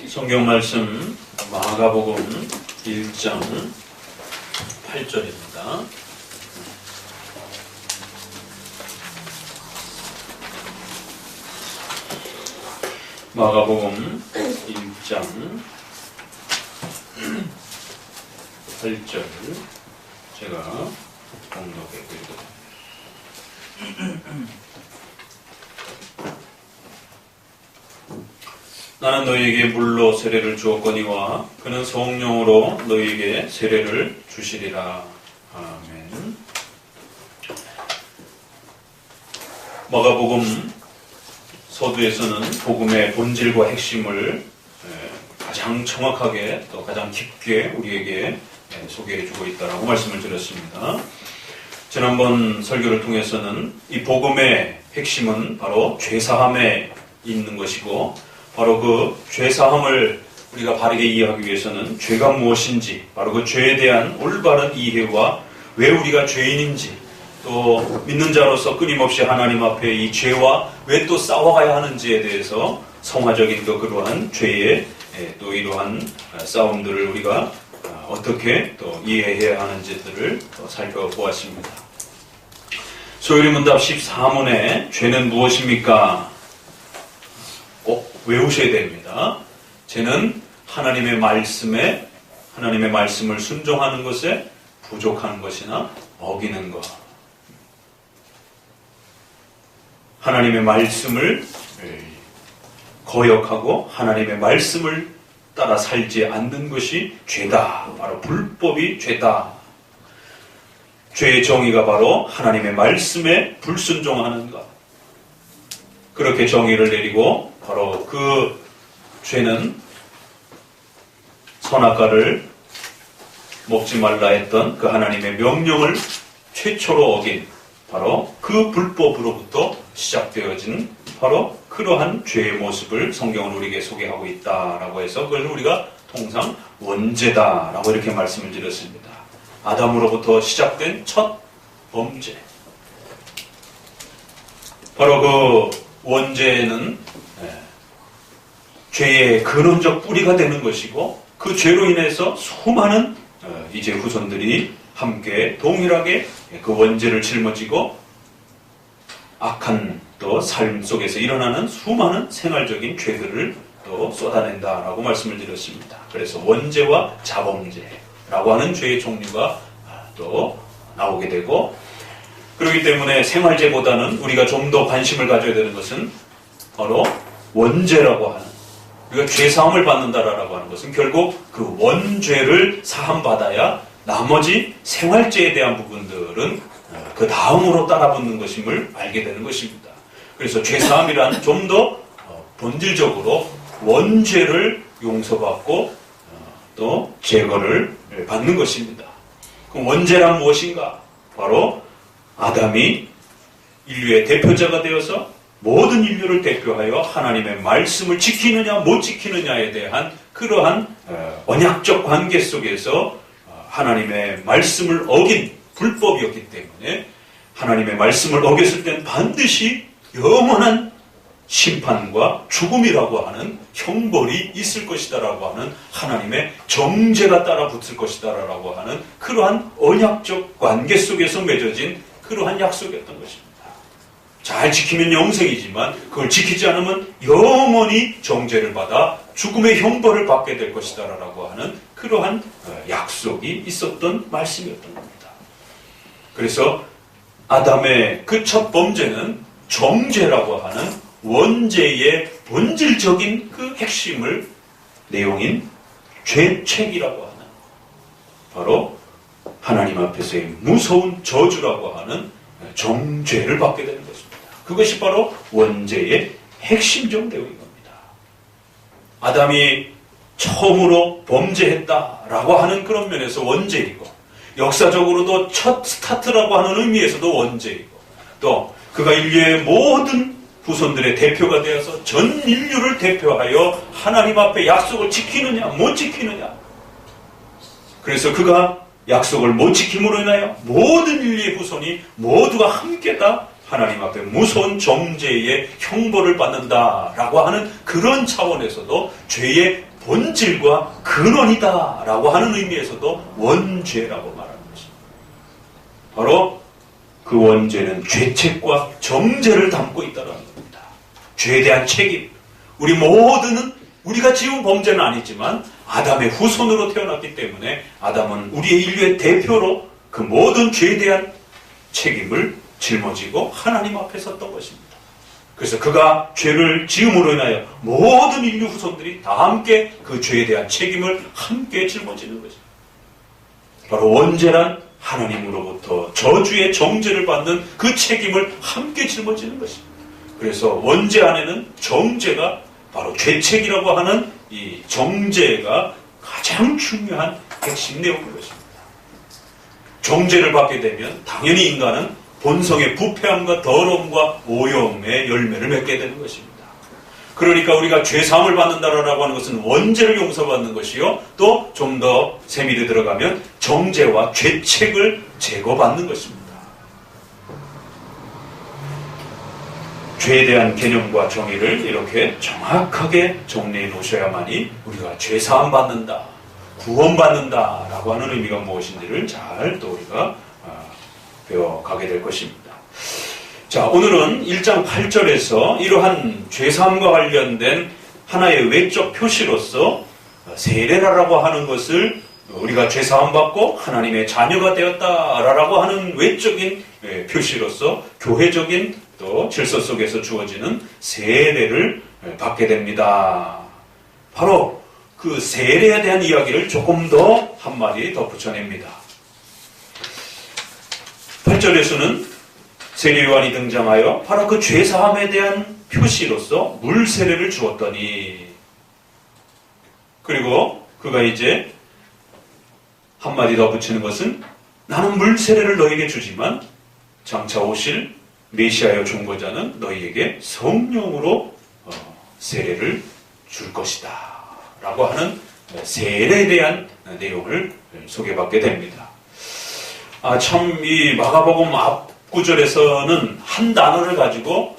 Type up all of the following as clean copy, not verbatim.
성경 말씀 마가복음 1장 8절입니다. 마가복음 1장 8절 제가 공독해 드리겠습니다. 나는 너희에게 물로 세례를 주었거니와 그는 성령으로 너희에게 세례를 주시리라. 아멘. 마가복음 서두에서는 복음의 본질과 핵심을 가장 정확하게 또 가장 깊게 우리에게 소개해 주고 있다라고 말씀을 드렸습니다. 지난번 설교를 통해서는 이 복음의 핵심은 바로 죄사함에 있는 것이고 바로 그 죄사함을 우리가 바르게 이해하기 위해서는 죄가 무엇인지 바로 그 죄에 대한 올바른 이해와 왜 우리가 죄인인지 또 믿는 자로서 끊임없이 하나님 앞에 이 죄와 왜 또 싸워가야 하는지에 대해서 성화적인 그러한 죄의 또 이러한 싸움들을 우리가 어떻게 또 이해해야 하는지들을 또 살펴보았습니다. 소요리문답 14문에 죄는 무엇입니까? 꼭 외우셔야 됩니다. 죄는 하나님의 말씀을 순종하는 것에 부족한 것이나 어기는 것. 하나님의 말씀을 거역하고 하나님의 말씀을 따라 살지 않는 것이 죄다. 바로 불법이 죄다. 죄의 정의가 바로 하나님의 말씀에 불순종하는 것. 그렇게 정의를 내리고 바로 그 죄는 선악과를 먹지 말라 했던 그 하나님의 명령을 최초로 어긴 바로 그 불법으로부터 시작되어진 바로 그러한 죄의 모습을 성경은 우리에게 소개하고 있다라고 해서 그걸 우리가 통상 원죄다라고 이렇게 말씀을 드렸습니다. 아담으로부터 시작된 첫 범죄. 바로 그 원죄는 죄의 근원적 뿌리가 되는 것이고 그 죄로 인해서 수많은 이제 후손들이 함께 동일하게 그 원죄를 짊어지고 악한 또 삶 속에서 일어나는 수많은 생활적인 죄들을 또 쏟아낸다라고 말씀을 드렸습니다. 그래서 원죄와 자범죄라고 하는 죄의 종류가 또 나오게 되고 그렇기 때문에 생활죄보다는 우리가 좀 더 관심을 가져야 되는 것은 바로 원죄라고 하는 우리가 죄사함을 받는다라고 하는 것은 결국 그 원죄를 사함받아야 나머지 생활죄에 대한 부분들은 그 다음으로 따라붙는 것임을 알게 되는 것입니다. 그래서 죄사함이란 좀 더 본질적으로 원죄를 용서받고 또 제거를 받는 것입니다. 그럼 원죄란 무엇인가? 바로 아담이 인류의 대표자가 되어서 모든 인류를 대표하여 하나님의 말씀을 지키느냐 못 지키느냐에 대한 그러한 언약적 관계 속에서 하나님의 말씀을 어긴 불법이었기 때문에 하나님의 말씀을 어겼을 땐 반드시 영원한 심판과 죽음이라고 하는 형벌이 있을 것이다라고 하는 하나님의 정죄가 따라 붙을 것이다라고 하는 그러한 언약적 관계 속에서 맺어진 그러한 약속이었던 것입니다. 잘 지키면 영생이지만 그걸 지키지 않으면 영원히 정죄를 받아 죽음의 형벌을 받게 될 것이다라고 하는 그러한 약속이 있었던 말씀이었던 겁니다. 그래서 아담의 그 첫 범죄는 정죄라고 하는 원죄의 본질적인 그 핵심을 내용인 죄책이라고 하는 바로 하나님 앞에서의 무서운 저주라고 하는 정죄를 받게 되는 것입니다. 그것이 바로 원죄의 핵심적 내용인 겁니다. 아담이 처음으로 범죄했다라고 하는 그런 면에서 원죄이고 역사적으로도 첫 스타트라고 하는 의미에서도 원죄이고 또 그가 인류의 모든 후손들의 대표가 되어서 전 인류를 대표하여 하나님 앞에 약속을 지키느냐 못 지키느냐 그래서 그가 약속을 못 지킴으로 인하여 모든 인류의 후손이 모두가 함께 다 하나님 앞에 무서운 정죄의 형벌을 받는다라고 하는 그런 차원에서도 죄의 본질과 근원이다라고 하는 의미에서도 원죄라고 말하는 것입니다. 바로 그 원죄는 죄책과 정죄를 담고 있다는 겁니다. 죄에 대한 책임. 우리 모두는 우리가 지은 범죄는 아니지만 아담의 후손으로 태어났기 때문에 아담은 우리의 인류의 대표로 그 모든 죄에 대한 책임을 짊어지고 하나님 앞에 섰던 것입니다. 그래서 그가 죄를 지음으로 인하여 모든 인류 후손들이 다 함께 그 죄에 대한 책임을 함께 짊어지는 것입니다. 바로 원죄란 하나님으로부터 저주의 정죄를 받는 그 책임을 함께 짊어지는 것입니다. 그래서 원죄 안에는 정죄가 바로 죄책이라고 하는 이 정죄가 가장 중요한 핵심 내용인 것입니다. 정죄를 받게 되면 당연히 인간은 본성의 부패함과 더러움과 오염의 열매를 맺게 되는 것입니다. 그러니까 우리가 죄사함을 받는다라고 하는 것은 원죄를 용서받는 것이요, 또 좀 더 세밀히 들어가면 정죄와 죄책을 제거받는 것입니다. 죄에 대한 개념과 정의를 이렇게 정확하게 정리해 놓으셔야만이 우리가 죄사함 받는다, 구원받는다라고 하는 의미가 무엇인지를 잘 또 우리가 배워가게 될 것입니다. 자, 오늘은 1장 8절에서 이러한 죄사함과 관련된 하나의 외적 표시로서 세례라고 하는 것을 우리가 죄사함 받고 하나님의 자녀가 되었다라고 하는 외적인 표시로서 교회적인 또 질서 속에서 주어지는 세례를 받게 됩니다. 바로 그 세례에 대한 이야기를 조금 더 한마디 덧붙여냅니다. 8절에서는 세례요한이 등장하여 바로 그 죄사함에 대한 표시로서 물세례를 주었더니, 그리고 그가 이제 한마디 더 붙이는 것은 나는 물세례를 너에게 주지만 장차 오실 메시아여 중보자는 너희에게 성령으로 세례를 줄 것이다 라고 하는 세례에 대한 내용을 소개받게 됩니다. 참 이 마가복음 앞구절에서는 한 단어를 가지고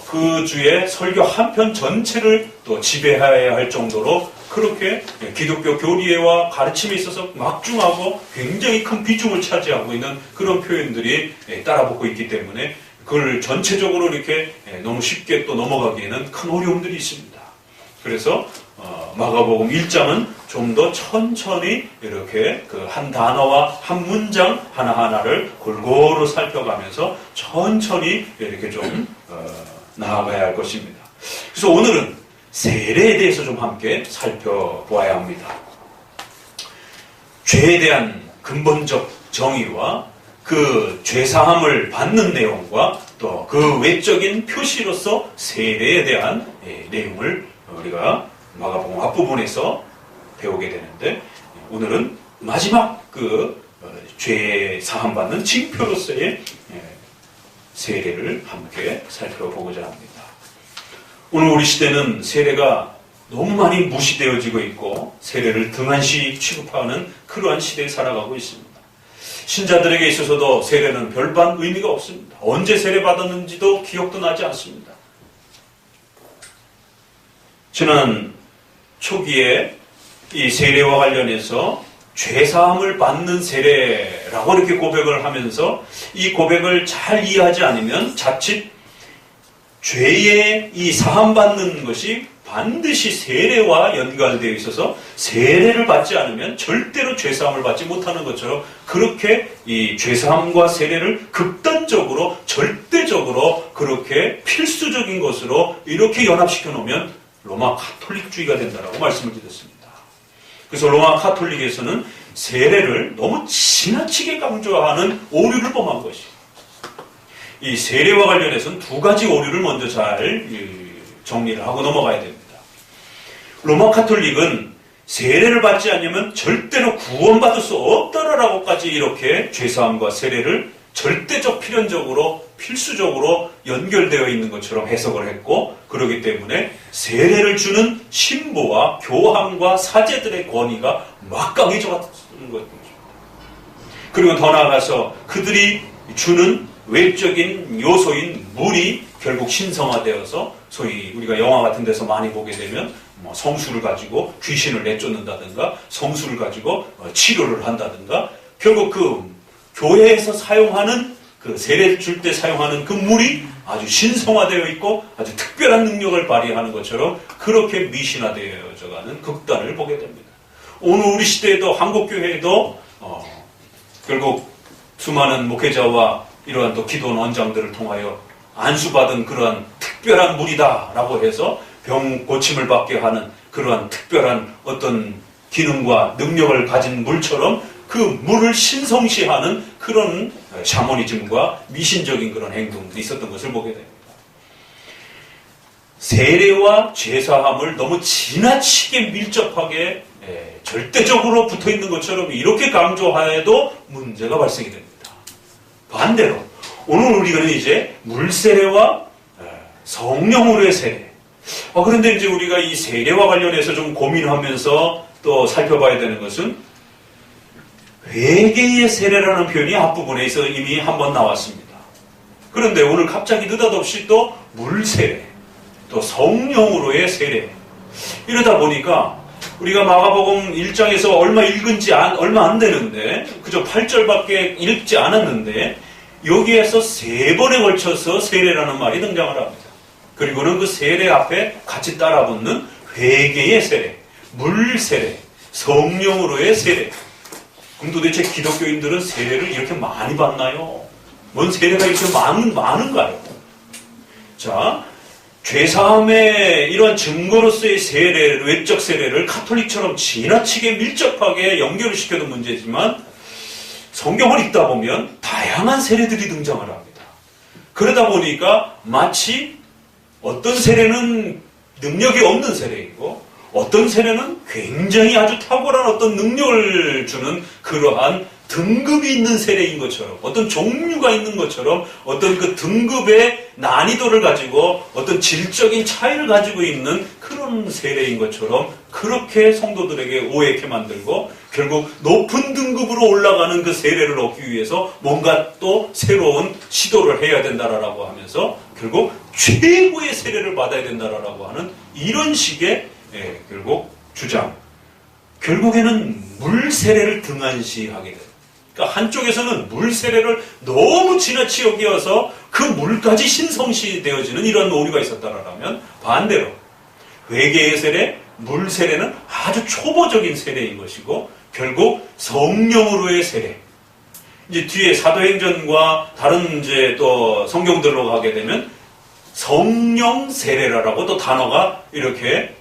그 주의 설교 한 편 전체를 또 지배해야 할 정도로 그렇게 기독교 교리와 가르침에 있어서 막중하고 굉장히 큰 비중을 차지하고 있는 그런 표현들이 따라붙고 있기 때문에 그걸 전체적으로 이렇게 너무 쉽게 또 넘어가기에는 큰 어려움들이 있습니다. 그래서 마가복음 1장은 좀 더 천천히 이렇게 그 한 단어와 한 문장 하나하나를 골고루 살펴가면서 천천히 이렇게 좀 나아가야 할 것입니다. 그래서 오늘은 세례에 대해서 좀 함께 살펴보아야 합니다. 죄에 대한 근본적 정의와 그 죄사함을 받는 내용과 또 그 외적인 표시로서 세례에 대한 내용을 우리가 마가복음 앞부분에서 배우게 되는데, 오늘은 마지막 그 죄 사함 받는 징표로서의 세례를 함께 살펴보고자 합니다. 오늘 우리 시대는 세례가 너무 많이 무시되어지고 있고 세례를 등한시 취급하는 그러한 시대에 살아가고 있습니다. 신자들에게 있어서도 세례는 별반 의미가 없습니다. 언제 세례 받았는지도 기억도 나지 않습니다. 지난 초기에 이 세례와 관련해서 죄사함을 받는 세례라고 이렇게 고백을 하면서 이 고백을 잘 이해하지 않으면 자칫 죄의 이 사함받는 것이 반드시 세례와 연관되어 있어서 세례를 받지 않으면 절대로 죄사함을 받지 못하는 것처럼 그렇게 이 죄사함과 세례를 극단적으로 절대적으로 그렇게 필수적인 것으로 이렇게 연합시켜 놓으면 로마 가톨릭주의가 된다라고 말씀을 드렸습니다. 그래서 로마 가톨릭에서는 세례를 너무 지나치게 강조하는 오류를 범한 것이에요. 이 세례와 관련해서는 두 가지 오류를 먼저 잘 정리를 하고 넘어가야 됩니다. 로마 가톨릭은 세례를 받지 않으면 절대로 구원받을 수 없다라고까지 이렇게 죄사함과 세례를 절대적 필연적으로 필수적으로 연결되어 있는 것처럼 해석을 했고, 그렇기 때문에 세례를 주는 신부와 교황과 사제들의 권위가 막강해져 갔는 것입니다. 그리고 더 나아가서 그들이 주는 외적인 요소인 물이 결국 신성화되어서 소위 우리가 영화 같은 데서 많이 보게 되면 뭐 성수를 가지고 귀신을 내쫓는다든가 성수를 가지고 치료를 한다든가 결국 그 교회에서 사용하는 그 세례 줄 때 사용하는 그 물이 아주 신성화되어 있고 아주 특별한 능력을 발휘하는 것처럼 그렇게 미신화되어져가는 극단을 보게 됩니다. 오늘 우리 시대에도 한국교회에도 결국 수많은 목회자와 이러한 또 기도원 원장들을 통하여 안수받은 그러한 특별한 물이다라고 해서 병 고침을 받게 하는 그러한 특별한 어떤 기능과 능력을 가진 물처럼 그 물을 신성시하는 그런 샤머니즘과 미신적인 그런 행동들이 있었던 것을 보게 됩니다. 세례와 제사함을 너무 지나치게 밀접하게 절대적으로 붙어있는 것처럼 이렇게 강조하여도 문제가 발생이 됩니다. 반대로 오늘 우리는 이제 물세례와 성령으로의 세례. 그런데 이제 우리가 이 세례와 관련해서 좀 고민하면서 또 살펴봐야 되는 것은 회개의 세례라는 표현이 앞부분에서 이미 한번 나왔습니다. 그런데 오늘 갑자기 느닷없이 또 물세례, 또 성령으로의 세례. 이러다 보니까 우리가 마가복음 1장에서 얼마 읽은지 얼마 안 되는데 그저 8절밖에 읽지 않았는데 여기에서 3번에 걸쳐서 세례라는 말이 등장을 합니다. 그리고는 그 세례 앞에 같이 따라붙는 회개의 세례, 물세례, 성령으로의 세례. 그럼 도대체 기독교인들은 세례를 이렇게 많이 받나요? 뭔 세례가 이렇게 많은가요? 자, 죄사함의 이러한 증거로서의 세례, 외적 세례를 가톨릭처럼 지나치게 밀접하게 연결을 시켜둔 문제지만 성경을 읽다 보면 다양한 세례들이 등장을 합니다. 그러다 보니까 마치 어떤 세례는 능력이 없는 세례이고 어떤 세례는 굉장히 아주 탁월한 어떤 능력을 주는 그러한 등급이 있는 세례인 것처럼 어떤 종류가 있는 것처럼 어떤 그 등급의 난이도를 가지고 어떤 질적인 차이를 가지고 있는 그런 세례인 것처럼 그렇게 성도들에게 오해케 만들고 결국 높은 등급으로 올라가는 그 세례를 얻기 위해서 뭔가 또 새로운 시도를 해야 된다라고 하면서 결국 최고의 세례를 받아야 된다라고 하는 이런 식의 결국 주장. 결국에는 물세례를 등한시하게 됩니다. 그러니까 한쪽에서는 물세례를 너무 지나치 여기어서 그 물까지 신성시 되어지는 이런 오류가 있었다라면 반대로 회개의 세례, 물세례는 아주 초보적인 세례인 것이고 결국 성령으로의 세례. 이제 뒤에 사도행전과 다른 이제 또 성경들로 가게 되면 성령 세례라고 또 단어가 이렇게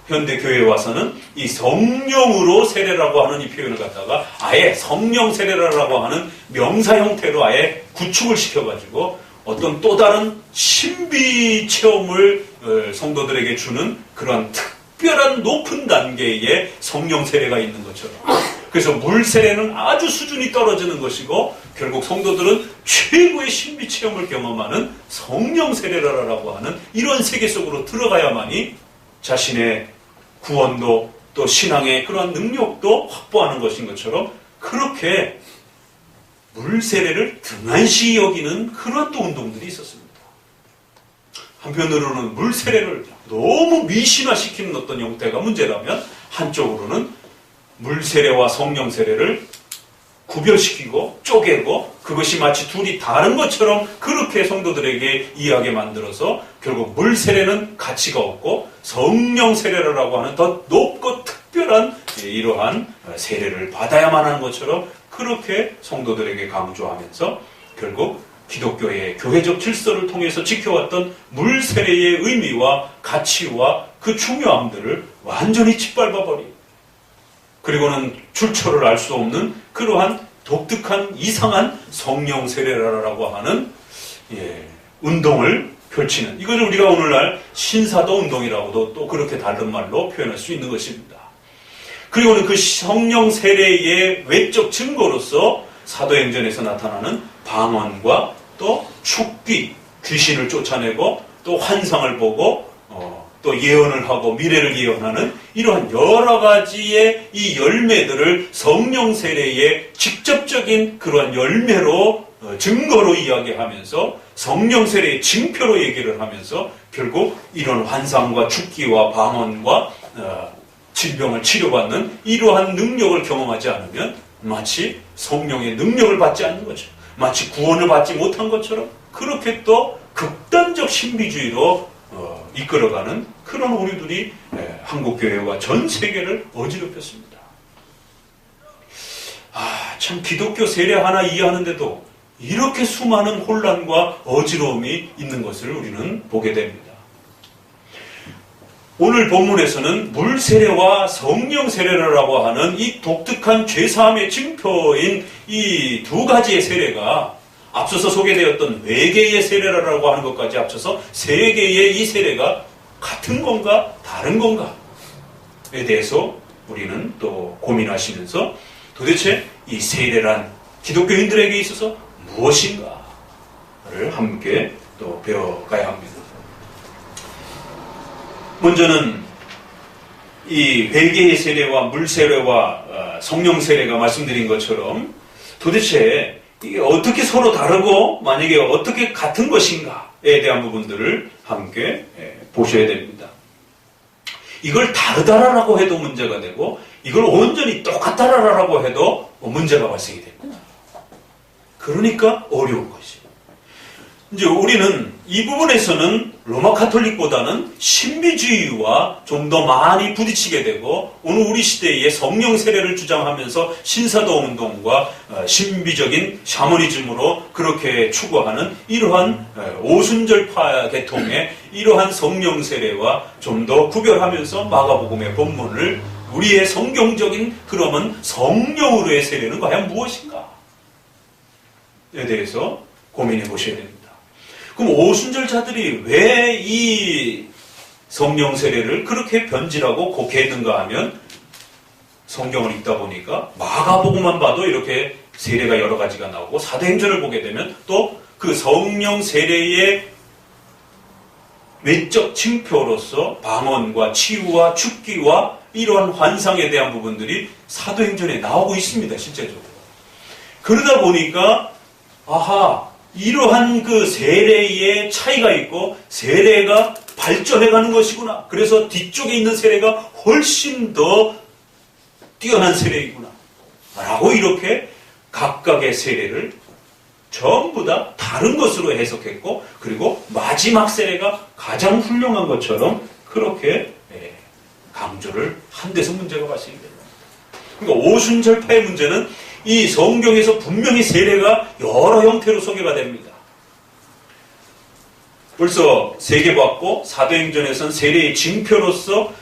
현대 교회에 와서는 이 성령으로 세례라고 하는 이 표현을 갖다가 아예 성령 세례라고 하는 명사 형태로 아예 구축을 시켜가지고 어떤 또 다른 신비 체험을 성도들에게 주는 그런 특별한 높은 단계의 성령 세례가 있는 것처럼 그래서 물 세례는 아주 수준이 떨어지는 것이고 결국 성도들은 최고의 신비 체험을 경험하는 성령 세례라고 하는 이런 세계 속으로 들어가야만이 자신의 구원도 또 신앙의 그러한 능력도 확보하는 것인 것처럼 그렇게 물세례를 등한시 여기는 그런 또 운동들이 있었습니다. 한편으로는 물세례를 너무 미신화시키는 어떤 형태가 문제라면 한쪽으로는 물세례와 성령세례를 구별시키고 쪼개고 그것이 마치 둘이 다른 것처럼 그렇게 성도들에게 이해하게 만들어서 결국 물세례는 가치가 없고 성령세례라고 하는 더 높고 특별한 이러한 세례를 받아야만 하는 것처럼 그렇게 성도들에게 강조하면서 결국 기독교의 교회적 질서를 통해서 지켜왔던 물세례의 의미와 가치와 그 중요함들을 완전히 짓밟아버리고 그리고는 출처를 알 수 없는 그러한 독특한 이상한 성령 세례라고 하는 운동을 펼치는 이것을 우리가 오늘날 신사도 운동이라고도 또 그렇게 다른 말로 표현할 수 있는 것입니다. 그리고는 그 성령 세례의 외적 증거로서 사도행전에서 나타나는 방언과 또 축기, 귀신을 쫓아내고 또 환상을 보고 또 예언을 하고 미래를 예언하는 이러한 여러 가지의 이 열매들을 성령 세례의 직접적인 그러한 열매로 증거로 이야기하면서 성령 세례의 징표로 얘기를 하면서 결국 이런 환상과 죽기와 방언과 질병을 치료받는 이러한 능력을 경험하지 않으면 마치 성령의 능력을 받지 않는 것처럼, 마치 구원을 받지 못한 것처럼 그렇게 또 극단적 신비주의로 이끌어가는 그런 오류들이 한국교회와 전 세계를 어지럽혔습니다. 참 기독교 세례 하나 이해하는데도 이렇게 수많은 혼란과 어지러움이 있는 것을 우리는 보게 됩니다. 오늘 본문에서는 물 세례와 성령 세례라고 하는 이 독특한 죄사함의 징표인 이 두 가지의 세례가 앞서서 소개되었던 외계의 세례라고 하는 것까지 합쳐서 세 개의 이 세례가 같은 건가 다른 건가에 대해서 우리는 또 고민하시면서 도대체 이 세례란 기독교인들에게 있어서 무엇인가를 함께 또 배워가야 합니다. 먼저는 이 회개의 세례와 물 세례와 성령 세례가 말씀드린 것처럼 도대체 이게 어떻게 서로 다르고 만약에 어떻게 같은 것인가에 대한 부분들을 함께 보셔야 됩니다. 이걸 다르다라고 해도 문제가 되고 이걸 온전히 똑같다라고 해도 문제가 발생이 됩니다. 그러니까 어려운 것이죠. 이제 우리는 이 부분에서는 로마 카톨릭보다는 신비주의와 좀 더 많이 부딪히게 되고 오늘 우리 시대의 성령 세례를 주장하면서 신사도 운동과 신비적인 샤머니즘으로 그렇게 추구하는 이러한 오순절파 계통의 이러한 성령 세례와 좀 더 구별하면서 마가복음의 본문을 우리의 성경적인 그러면 성령으로의 세례는 과연 무엇인가에 대해서 고민해 보셔야 됩니다. 그럼 오순절자들이 왜 이 성령 세례를 그렇게 변질하고 곡해했는가 하면 성경을 읽다 보니까 마가복음만 봐도 이렇게 세례가 여러 가지가 나오고 사도행전을 보게 되면 또 그 성령 세례의 외적 징표로서 방언과 치유와 죽기와 이러한 환상에 대한 부분들이 사도행전에 나오고 있습니다. 실제적으로. 그러다 보니까 이러한 그 세례의 차이가 있고 세례가 발전해가는 것이구나. 그래서 뒤쪽에 있는 세례가 훨씬 더 뛰어난 세례이구나. 라고 이렇게 각각의 세례를 전부 다 다른 것으로 해석했고 그리고 마지막 세례가 가장 훌륭한 것처럼 그렇게 강조를 한 데서 문제가 발생이 됩니다. 그러니까 오순절파의 문제는 이 성경에서 분명히 세례가 여러 형태로 소개가 됩니다. 벌써 세계받고 사도행전에서는 세례의 징표로서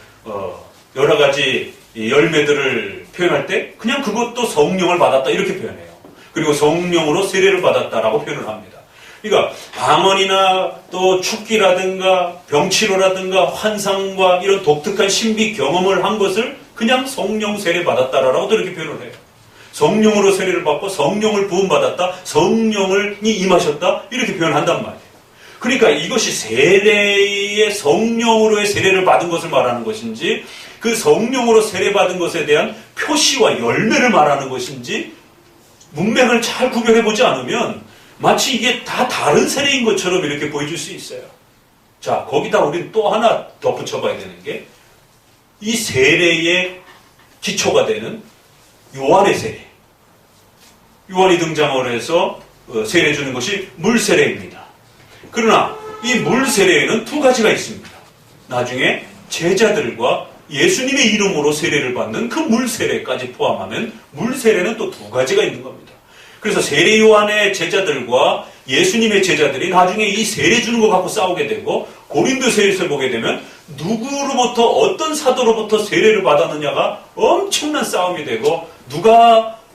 여러 가지 열매들을 표현할 때 그냥 그것도 성령을 받았다 이렇게 표현해요. 그리고 성령으로 세례를 받았다라고 표현을 합니다. 그러니까 방언이나 또 축기라든가 병치료라든가 환상과 이런 독특한 신비 경험을 한 것을 그냥 성령 세례 받았다라고 이렇게 표현을 해요. 성령으로 세례를 받고 성령을 부음받았다, 성령을 임하셨다 이렇게 표현한단 말이에요. 그러니까 이것이 세례의 성령으로의 세례를 받은 것을 말하는 것인지 그 성령으로 세례받은 것에 대한 표시와 열매를 말하는 것인지 문맥을 잘 구별해보지 않으면 마치 이게 다 다른 세례인 것처럼 이렇게 보여줄 수 있어요. 자, 거기다 우리는 또 하나 덧붙여봐야 되는 게 이 세례의 기초가 되는 요한의 세례. 요한이 등장을 해서 세례 주는 것이 물세례입니다. 그러나 이 물세례에는 두 가지가 있습니다. 나중에 제자들과 예수님의 이름으로 세례를 받는 그 물세례까지 포함하면 물세례는 또 두 가지가 있는 겁니다. 그래서 세례 요한의 제자들과 예수님의 제자들이 나중에 이 세례 주는 것 갖고 싸우게 되고 고린도서에서 보게 되면 누구로부터 어떤 사도로부터 세례를 받았느냐가 엄청난 싸움이 되고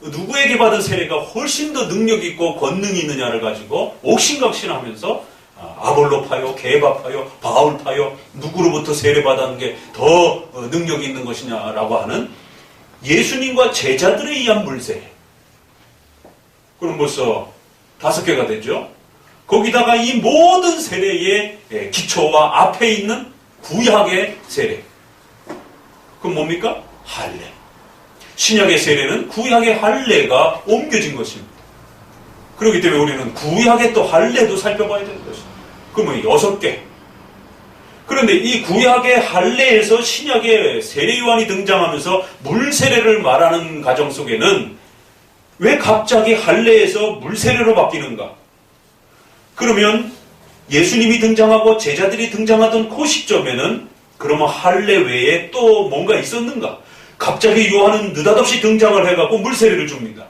누구에게 받은 세례가 훨씬 더 능력 있고 권능이 있느냐를 가지고 옥신각신하면서 아볼로파요, 게바파요, 바울파요 누구로부터 세례 받았는 게 더 능력이 있는 것이냐라고 하는 예수님과 제자들에 의한 물세례. 그럼 벌써 5개가 되죠. 거기다가 이 모든 세례의 기초와 앞에 있는 구약의 세례. 그럼 뭡니까? 할례. 신약의 세례는 구약의 할례가 옮겨진 것입니다. 그렇기 때문에 우리는 구약의 또 할례도 살펴봐야 되는 것이죠. 그러면 6개. 그런데 이 구약의 할례에서 신약의 세례요한이 등장하면서 물세례를 말하는 가정 속에는 왜 갑자기 할례에서 물세례로 바뀌는가? 그러면 예수님이 등장하고 제자들이 등장하던 그 시점에는 그러면 할례 외에 또 뭔가 있었는가? 갑자기 요한은 느닷없이 등장을 해갖고 물세례를 줍니다.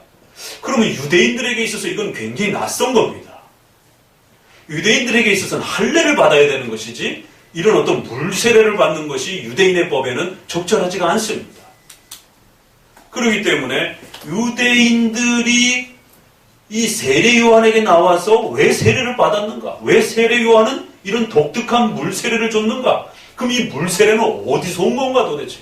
그러면 유대인들에게 있어서 이건 굉장히 낯선 겁니다. 유대인들에게 있어서는 할례를 받아야 되는 것이지 이런 어떤 물세례를 받는 것이 유대인의 법에는 적절하지가 않습니다. 그렇기 때문에 유대인들이 이 세례 요한에게 나와서 왜 세례를 받았는가? 왜 세례 요한은 이런 독특한 물세례를 줬는가? 그럼 이 물세례는 어디서 온 건가 도대체?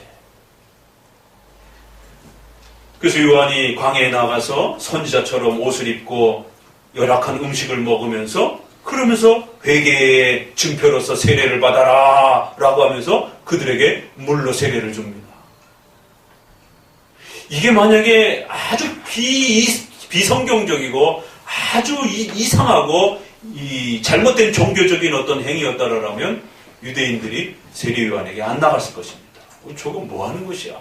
그래서 요한이 광야에 나가서 선지자처럼 옷을 입고 열악한 음식을 먹으면서 그러면서 회개의 증표로서 세례를 받아라 라고 하면서 그들에게 물로 세례를 줍니다. 이게 만약에 아주 비성경적이고 아주 이상하고 잘못된 종교적인 어떤 행위였다라면 유대인들이 세례 요한에게 안 나갔을 것입니다. 저건 뭐 하는 것이야?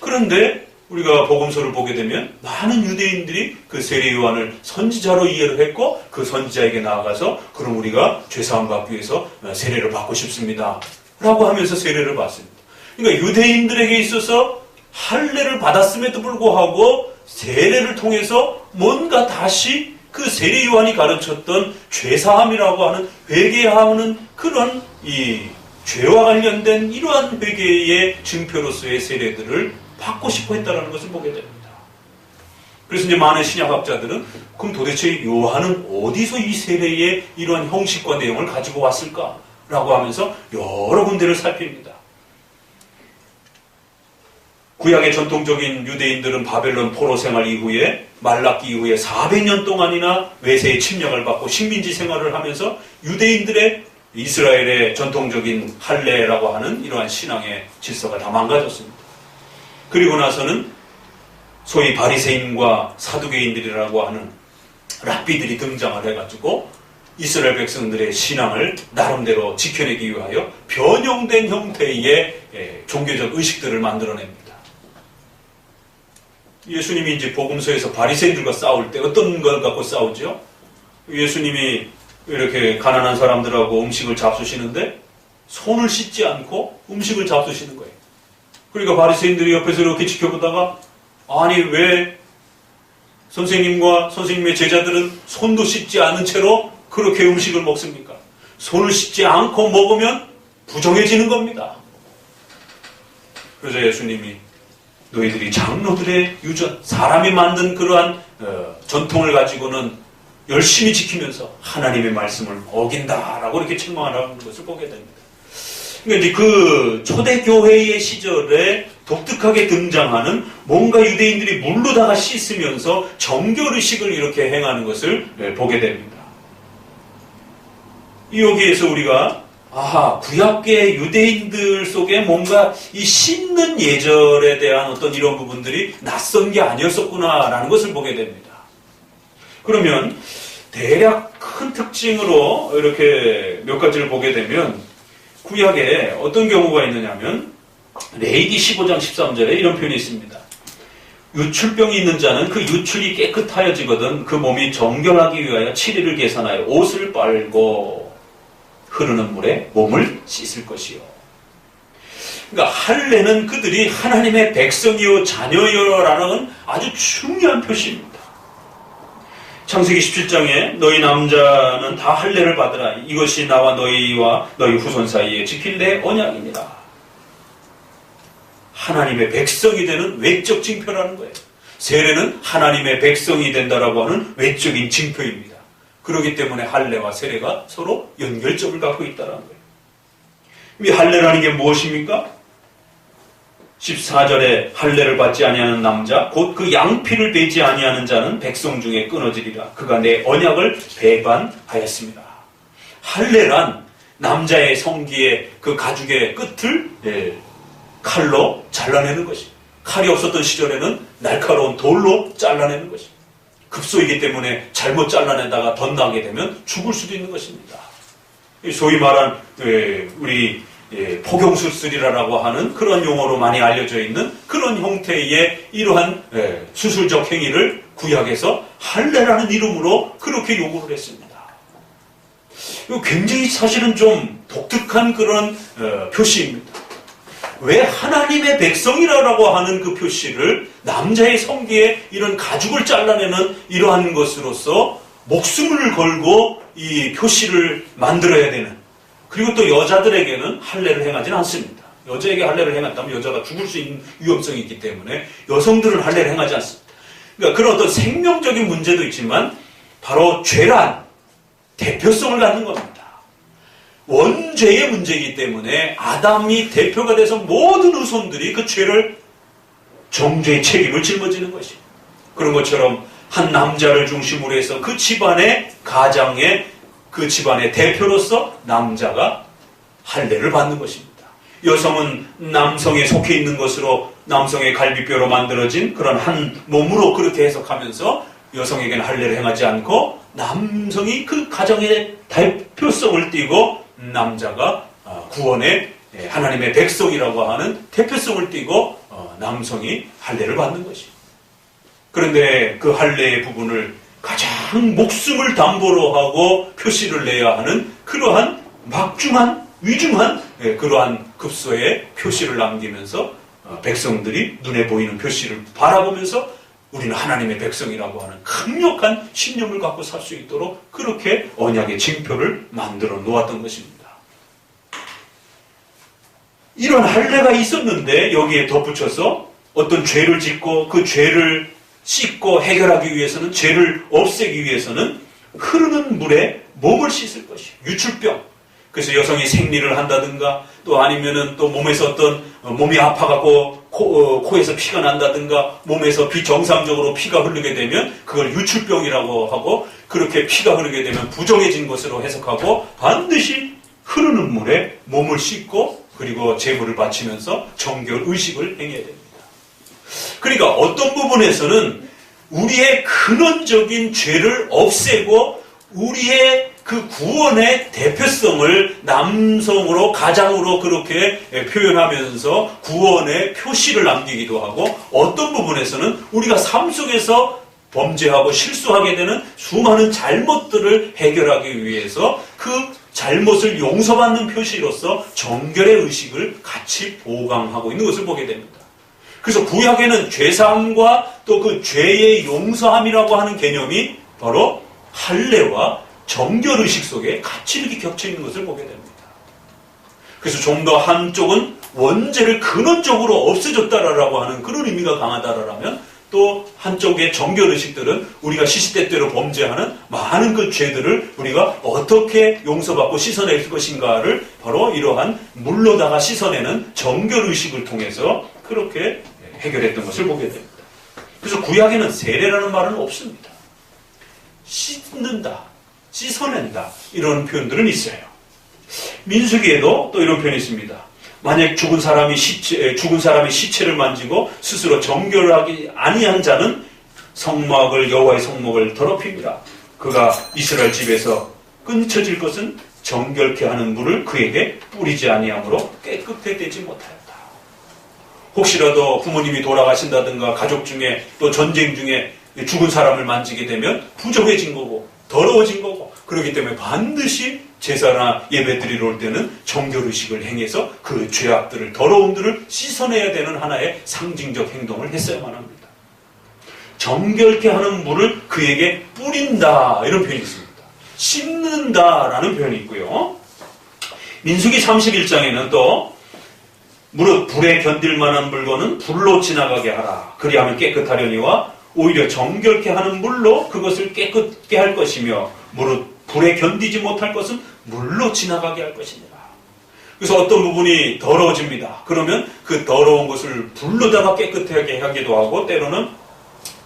그런데 우리가 복음서를 보게 되면 많은 유대인들이 그 세례 요한을 선지자로 이해를 했고 그 선지자에게 나아가서 그럼 우리가 죄사함 받기 위해서 세례를 받고 싶습니다 라고 하면서 세례를 받습니다. 그러니까 유대인들에게 있어서 할례를 받았음에도 불구하고 세례를 통해서 뭔가 다시 그 세례 요한이 가르쳤던 죄사함이라고 하는 회개하는 그런 이 죄와 관련된 이러한 회개의 증표로서의 세례들을 받고 싶어 했다는 것을 보게 됩니다. 그래서 이제 많은 신약학자들은 그럼 도대체 요한은 어디서 이 세례의 이러한 형식과 내용을 가지고 왔을까라고 하면서 여러 군데를 살핍니다. 구약의 전통적인 유대인들은 바벨론 포로 생활 이후에 말라기 이후에 400년 동안이나 외세의 침략을 받고 식민지 생활을 하면서 유대인들의 이스라엘의 전통적인 할례라고 하는 이러한 신앙의 질서가 다 망가졌습니다. 그리고 나서는 소위 바리새인과 사두개인들이라고 하는 랍비들이 등장을 해가지고 이스라엘 백성들의 신앙을 나름대로 지켜내기 위하여 변형된 형태의 종교적 의식들을 만들어냅니다. 예수님이 이제 복음서에서 바리새인들과 싸울 때 어떤 걸 갖고 싸우죠? 예수님이 이렇게 가난한 사람들하고 음식을 잡수시는데 손을 씻지 않고 음식을 잡수시는 거예요. 그러니까 바리새인들이 옆에서 이렇게 지켜보다가 아니 왜 선생님과 선생님의 제자들은 손도 씻지 않은 채로 그렇게 음식을 먹습니까? 손을 씻지 않고 먹으면 부정해지는 겁니다. 그래서 예수님이 너희들이 장로들의 유전, 사람이 만든 그러한 전통을 가지고는 열심히 지키면서 하나님의 말씀을 어긴다라고 이렇게 책망하는 것을 보게 됩니다. 그러니까 이제 그 초대교회의 시절에 독특하게 등장하는 뭔가 유대인들이 물로다가 씻으면서 정결의식을 이렇게 행하는 것을 보게 됩니다. 여기에서 우리가 구약계 유대인들 속에 뭔가 이 씻는 예절에 대한 어떤 이런 부분들이 낯선 게 아니었었구나라는 것을 보게 됩니다. 그러면 대략 큰 특징으로 이렇게 몇 가지를 보게 되면 구약에 어떤 경우가 있느냐면 레위기 15장 13절에 이런 표현이 있습니다. 유출병이 있는 자는 그 유출이 깨끗하여지거든 그 몸이 정결하기 위하여 7일을 계산하여 옷을 빨고 흐르는 물에 몸을 씻을 것이요. 그러니까 할례는 그들이 하나님의 백성이요 자녀요라는 아주 중요한 표시입니다. 창세기 17장에 너희 남자는 다 할례를 받으라. 이것이 나와 너희와 너희 후손 사이에 지킬 내 언약입니다. 하나님의 백성이 되는 외적 징표라는 거예요. 세례는 하나님의 백성이 된다라고 하는 외적인 징표입니다. 그렇기 때문에 할례와 세례가 서로 연결점을 갖고 있다는 거예요. 이 할례라는 게 무엇입니까? 14절에 할례를 받지 아니하는 남자 곧 그 양피를 베지 아니하는 자는 백성 중에 끊어지리라. 그가 내 언약을 배반하였습니다. 할례란 남자의 성기의 그 가죽의 끝을 칼로 잘라내는 것입니다. 칼이 없었던 시절에는 날카로운 돌로 잘라내는 것입니다. 급소이기 때문에 잘못 잘라내다가 덧나게 되면 죽을 수도 있는 것입니다. 소위 말한 우리 포경수술이라고 하는 그런 용어로 많이 알려져 있는 그런 형태의 이러한 수술적 행위를 구약에서 할례라는 이름으로 그렇게 요구를 했습니다. 굉장히 사실은 좀 독특한 그런 표시입니다. 왜 하나님의 백성이라고 하는 그 표시를 남자의 성기에 이런 가죽을 잘라내는 이러한 것으로서 목숨을 걸고 이 표시를 만들어야 되는, 그리고 또 여자들에게는 할례를 행하지는 않습니다. 여자에게 할례를 행한다면 여자가 죽을 수 있는 위험성이 있기 때문에 여성들은 할례를 행하지 않습니다. 그러니까 그런 어떤 생명적인 문제도 있지만 바로 죄란 대표성을 갖는 겁니다. 원죄의 문제이기 때문에 아담이 대표가 돼서 모든 후손들이 그 죄를 정죄의 책임을 짊어지는 것입니다. 그런 것처럼 한 남자를 중심으로 해서 그 집안의 가장의 그 집안의 대표로서 남자가 할례를 받는 것입니다. 여성은 남성에 속해 있는 것으로 남성의 갈비뼈로 만들어진 그런 한 몸으로 그렇게 해석하면서 여성에게는 할례를 행하지 않고 남성이 그 가정의 대표성을 띠고 남자가 구원의 하나님의 백성이라고 하는 대표성을 띠고 남성이 할례를 받는 것입니다. 그런데 그 할례의 부분을 가장 목숨을 담보로 하고 표시를 내야 하는 그러한 막중한 위중한 그러한 급소의 표시를 남기면서 백성들이 눈에 보이는 표시를 바라보면서 우리는 하나님의 백성이라고 하는 강력한 신념을 갖고 살 수 있도록 그렇게 언약의 징표를 만들어 놓았던 것입니다. 이런 할례가 있었는데 여기에 덧붙여서 어떤 죄를 짓고 그 죄를 씻고 해결하기 위해서는, 죄를 없애기 위해서는 흐르는 물에 몸을 씻을 것이에요. 유출병. 그래서 여성이 생리를 한다든가 또 아니면은 또 몸에서 어떤 몸이 아파갖고 코에서 피가 난다든가 몸에서 비정상적으로 피가 흐르게 되면 그걸 유출병이라고 하고, 그렇게 피가 흐르게 되면 부정해진 것으로 해석하고 반드시 흐르는 물에 몸을 씻고 그리고 제물을 바치면서 정결 의식을 행해야 됩니다. 그러니까 어떤 부분에서는 우리의 근원적인 죄를 없애고 우리의 그 구원의 대표성을 남성으로 가장으로 그렇게 표현하면서 구원의 표시를 남기기도 하고, 어떤 부분에서는 우리가 삶 속에서 범죄하고 실수하게 되는 수많은 잘못들을 해결하기 위해서 그 잘못을 용서받는 표시로서 정결의 의식을 같이 보강하고 있는 것을 보게 됩니다. 그래서 구약에는 죄사함과 또 그 죄의 용서함이라고 하는 개념이 바로 할례와 정결의식 속에 같이 이렇게 겹쳐 있는 것을 보게 됩니다. 그래서 좀 더 한쪽은 원죄를 근원적으로 없애줬다라고 하는 그런 의미가 강하다라면, 또 한쪽의 정결의식들은 우리가 시시때때로 범죄하는 많은 그 죄들을 우리가 어떻게 용서받고 씻어낼 것인가를 바로 이러한 물로다가 씻어내는 정결의식을 통해서 그렇게 해결했던 것을 보게 됩니다. 그래서 구약에는 세례라는 말은 없습니다. 씻는다, 씻어낸다, 이런 표현들은 있어요. 민수기에도 또 이런 표현이 있습니다. 만약 죽은 사람이 시체를 만지고 스스로 정결하지 아니한 자는 여호와의 성막을 더럽힙니다. 그가 이스라엘 집에서 끊쳐질 것은 정결케 하는 물을 그에게 뿌리지 아니하므로 깨끗해 되지 못하였다. 혹시라도 부모님이 돌아가신다든가 가족 중에 또 전쟁 중에 죽은 사람을 만지게 되면 부정해진 거고 더러워진 거고, 그렇기 때문에 반드시 제사나 예배 드리러 올 때는 정결의식을 행해서 그 죄악들을, 더러움들을 씻어내야 되는 하나의 상징적 행동을 했어야만 합니다. 정결케 하는 물을 그에게 뿌린다, 이런 표현이 있습니다. 씻는다라는 표현이 있고요. 민수기 31장에는 또 무릇 불에 견딜 만한 물건은 불로 지나가게 하라. 그리하면 깨끗하려니와 오히려 정결케 하는 물로 그것을 깨끗게 할 것이며, 무릇 불에 견디지 못할 것은 물로 지나가게 할 것이니라. 그래서 어떤 부분이 더러워집니다. 그러면 그 더러운 것을 불로다가 깨끗하게 하기도 하고, 때로는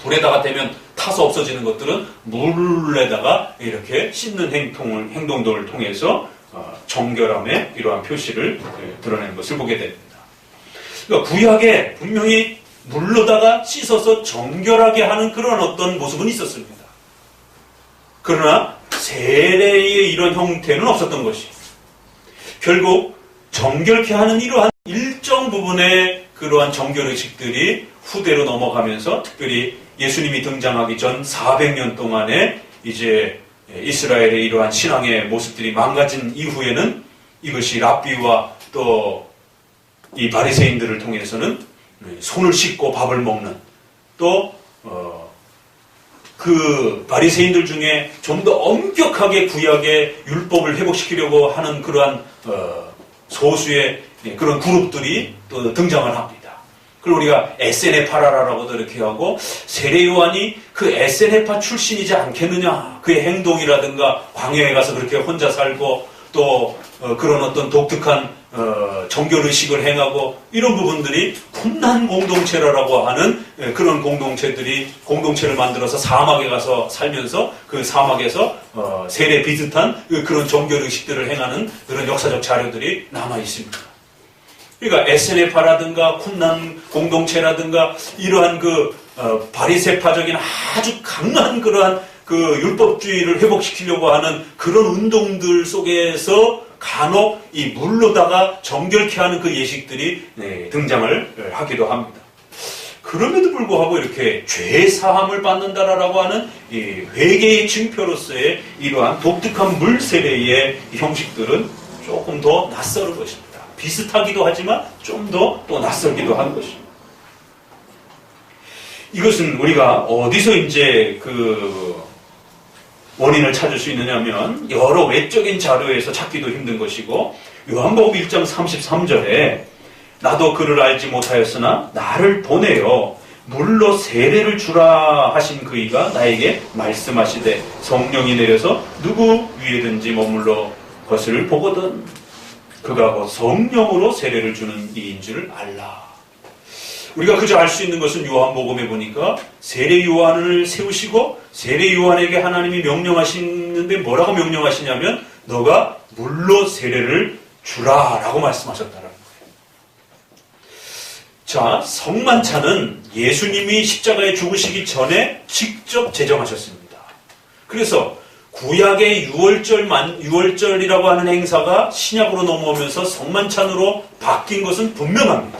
불에다가 대면 타서 없어지는 것들은 물에다가 이렇게 씻는 행동들을 통해서 정결함의 이러한 표시를 드러내는 것을 보게 됩니다. 그러니까 구약에 분명히 물로다가 씻어서 정결하게 하는 그런 어떤 모습은 있었습니다. 그러나 세례의 이런 형태는 없었던 것이 결국 정결케 하는 이러한 일정 부분의 그러한 정결의식들이 후대로 넘어가면서 특별히 예수님이 등장하기 전 400년 동안에 이제 이스라엘의 이러한 신앙의 모습들이 망가진 이후에는 이것이 랍비와 또 이 바리새인들을 통해서는 손을 씻고 밥을 먹는 또 그 바리새인들 중에 좀 더 엄격하게 구약의 율법을 회복시키려고 하는 그러한 소수의 그런 그룹들이 또 등장을 합니다. 그리고 우리가 에세네파라라고도 이렇게 하고 세례 요한이 그 에세네파 출신이지 않겠느냐. 그의 행동이라든가 광야에 가서 그렇게 혼자 살고 또 그런 어떤 독특한 정결의식을 행하고 이런 부분들이 쿰난 공동체라고 하는 그런 공동체를 만들어서 사막에 가서 살면서 그 사막에서 세례 비슷한 그런 정결의식들을 행하는 그런 역사적 자료들이 남아 있습니다. 그러니까 에스네파라든가 쿰난 공동체라든가 이러한 그 바리새파적인 아주 강한 그러한 그 율법주의를 회복시키려고 하는 그런 운동들 속에서 간혹 이 물로다가 정결케 하는 그 예식들이 등장을 하기도 합니다. 그럼에도 불구하고 이렇게 죄 사함을 받는다라고 하는 이 회개의 징표로서의 이러한 독특한 물 세례의 형식들은 조금 더 낯설은 것입니다. 비슷하기도 하지만 좀 더 또 낯설기도 한 것입니다. 이것은 우리가 어디서 이제 그 원인을 찾을 수 있느냐면 여러 외적인 자료에서 찾기도 힘든 것이고 요한복음 1장 33절에 나도 그를 알지 못하였으나 나를 보내어 물로 세례를 주라 하신 그이가 나에게 말씀하시되 성령이 내려서 누구 위에든지 머물러 것을 보거든 그가 곧 성령으로 세례를 주는 이인 줄 알라. 우리가 그저 알 수 있는 것은 요한복음에 보니까 세례 요한을 세우시고 세례 요한에게 하나님이 명령하시는데 뭐라고 명령하시냐면 너가 물로 세례를 주라라고 말씀하셨다는 거예요. 자, 성만찬은 예수님이 십자가에 죽으시기 직접 제정하셨습니다. 그래서 구약의 유월절이라고 하는 행사가 신약으로 넘어오면서 성만찬으로 바뀐 것은 분명합니다.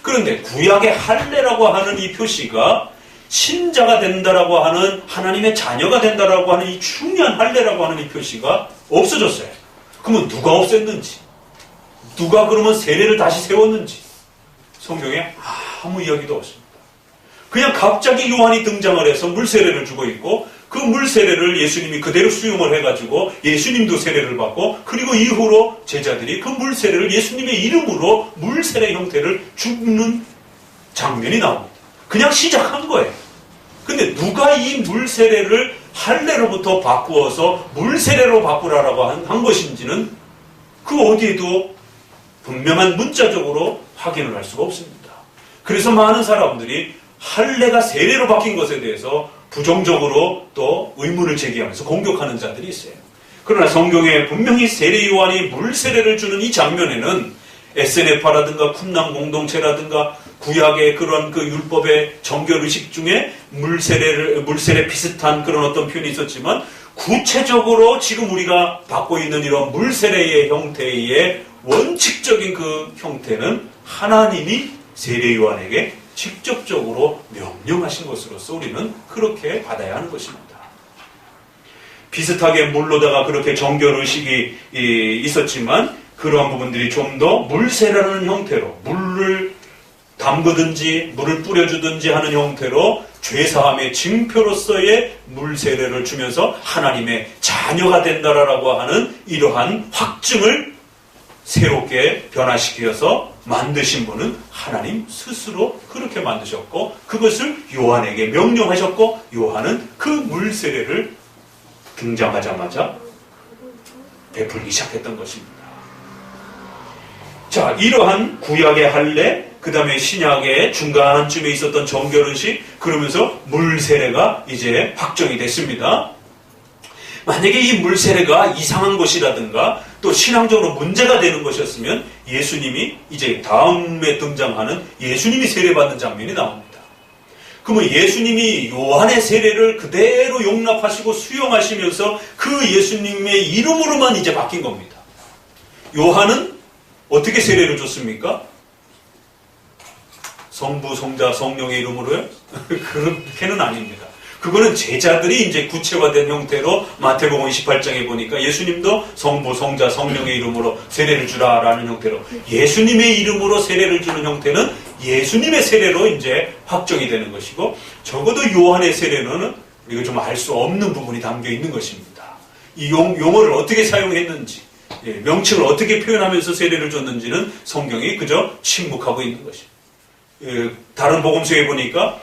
그런데 구약의 할례라고 하는 이 표시가 신자가 된다라고 하는 하나님의 자녀가 된다라고 하는 이 중요한 할례라고 하는 이 표시가 없어졌어요. 그러면 누가 없앴는지, 누가 그러면 세례를 다시 세웠는지 성경에 아무 이야기도 없습니다. 그냥 갑자기 요한이 등장을 해서 물세례를 주고 있고 그 물세례를 예수님이 그대로 수용을 해가지고 예수님도 세례를 받고 그리고 이후로 제자들이 그 물세례를 예수님의 이름으로 물세례 형태를 주는 장면이 나옵니다. 그냥 시작한 거예요. 근데 누가 이 물세례를 할례로부터 바꾸어서 물세례로 바꾸라라고 한 것인지는 그 어디에도 분명한 문자적으로 확인을 할 수가 없습니다. 그래서 많은 사람들이 할례가 세례로 바뀐 것에 대해서 부정적으로 또 의문을 제기하면서 공격하는 자들이 있어요. 그러나 성경에 분명히 세례 요한이 물세례를 주는 이 장면에는 에스네파라든가 쿰난 공동체라든가 구약의 그런 그 율법의 정결의식 중에 물세례 비슷한 그런 어떤 표현이 있었지만 구체적으로 지금 우리가 받고 있는 이런 물세례의 형태의 원칙적인 그 형태는 하나님이 세례 요한에게 직접적으로 명령하신 것으로서 우리는 그렇게 받아야 하는 것입니다. 비슷하게 물로다가 그렇게 정결의식이 있었지만 그러한 부분들이 좀 더 물세례라는 형태로 물을 담그든지 물을 뿌려주든지 하는 형태로 죄사함의 징표로서의 물세례를 주면서 하나님의 자녀가 된다라고 하는 이러한 확증을 새롭게 변화시켜서 만드신 분은 하나님 스스로 그렇게 만드셨고 그것을 요한에게 명령하셨고 요한은 그 물세례를 등장하자마자 베풀기 시작했던 것입니다. 자, 이러한 구약의 할례, 그 다음에 신약의 중간쯤에 있었던 정결의식, 그러면서 물세례가 이제 확정이 됐습니다. 만약에 이 물세례가 이상한 것이라든가 또 신앙적으로 문제가 되는 것이었으면 예수님이 이제 다음에 등장하는 예수님이 세례받는 장면이 나옵니다. 그러면 예수님이 요한의 세례를 그대로 용납하시고 수용하시면서 그 예수님의 이름으로만 이제 바뀐 겁니다. 요한은 어떻게 세례를 줬습니까? 성부, 성자, 성령의 이름으로요? 그렇게는 아닙니다. 그거는 제자들이 이제 구체화된 형태로 마태복음 28장에 보니까 예수님도 성부, 성자, 성령의 이름으로 세례를 주라라는 형태로 예수님의 이름으로 세례를 주는 형태는 예수님의 세례로 이제 확정이 되는 것이고 적어도 요한의 세례는 우리가 좀 알 수 없는 부분이 담겨 있는 것입니다. 이 용어를 어떻게 사용했는지 명칭을 어떻게 표현하면서 세례를 줬는지는 성경이 그저 침묵하고 있는 것입니다. 다른 복음서에 보니까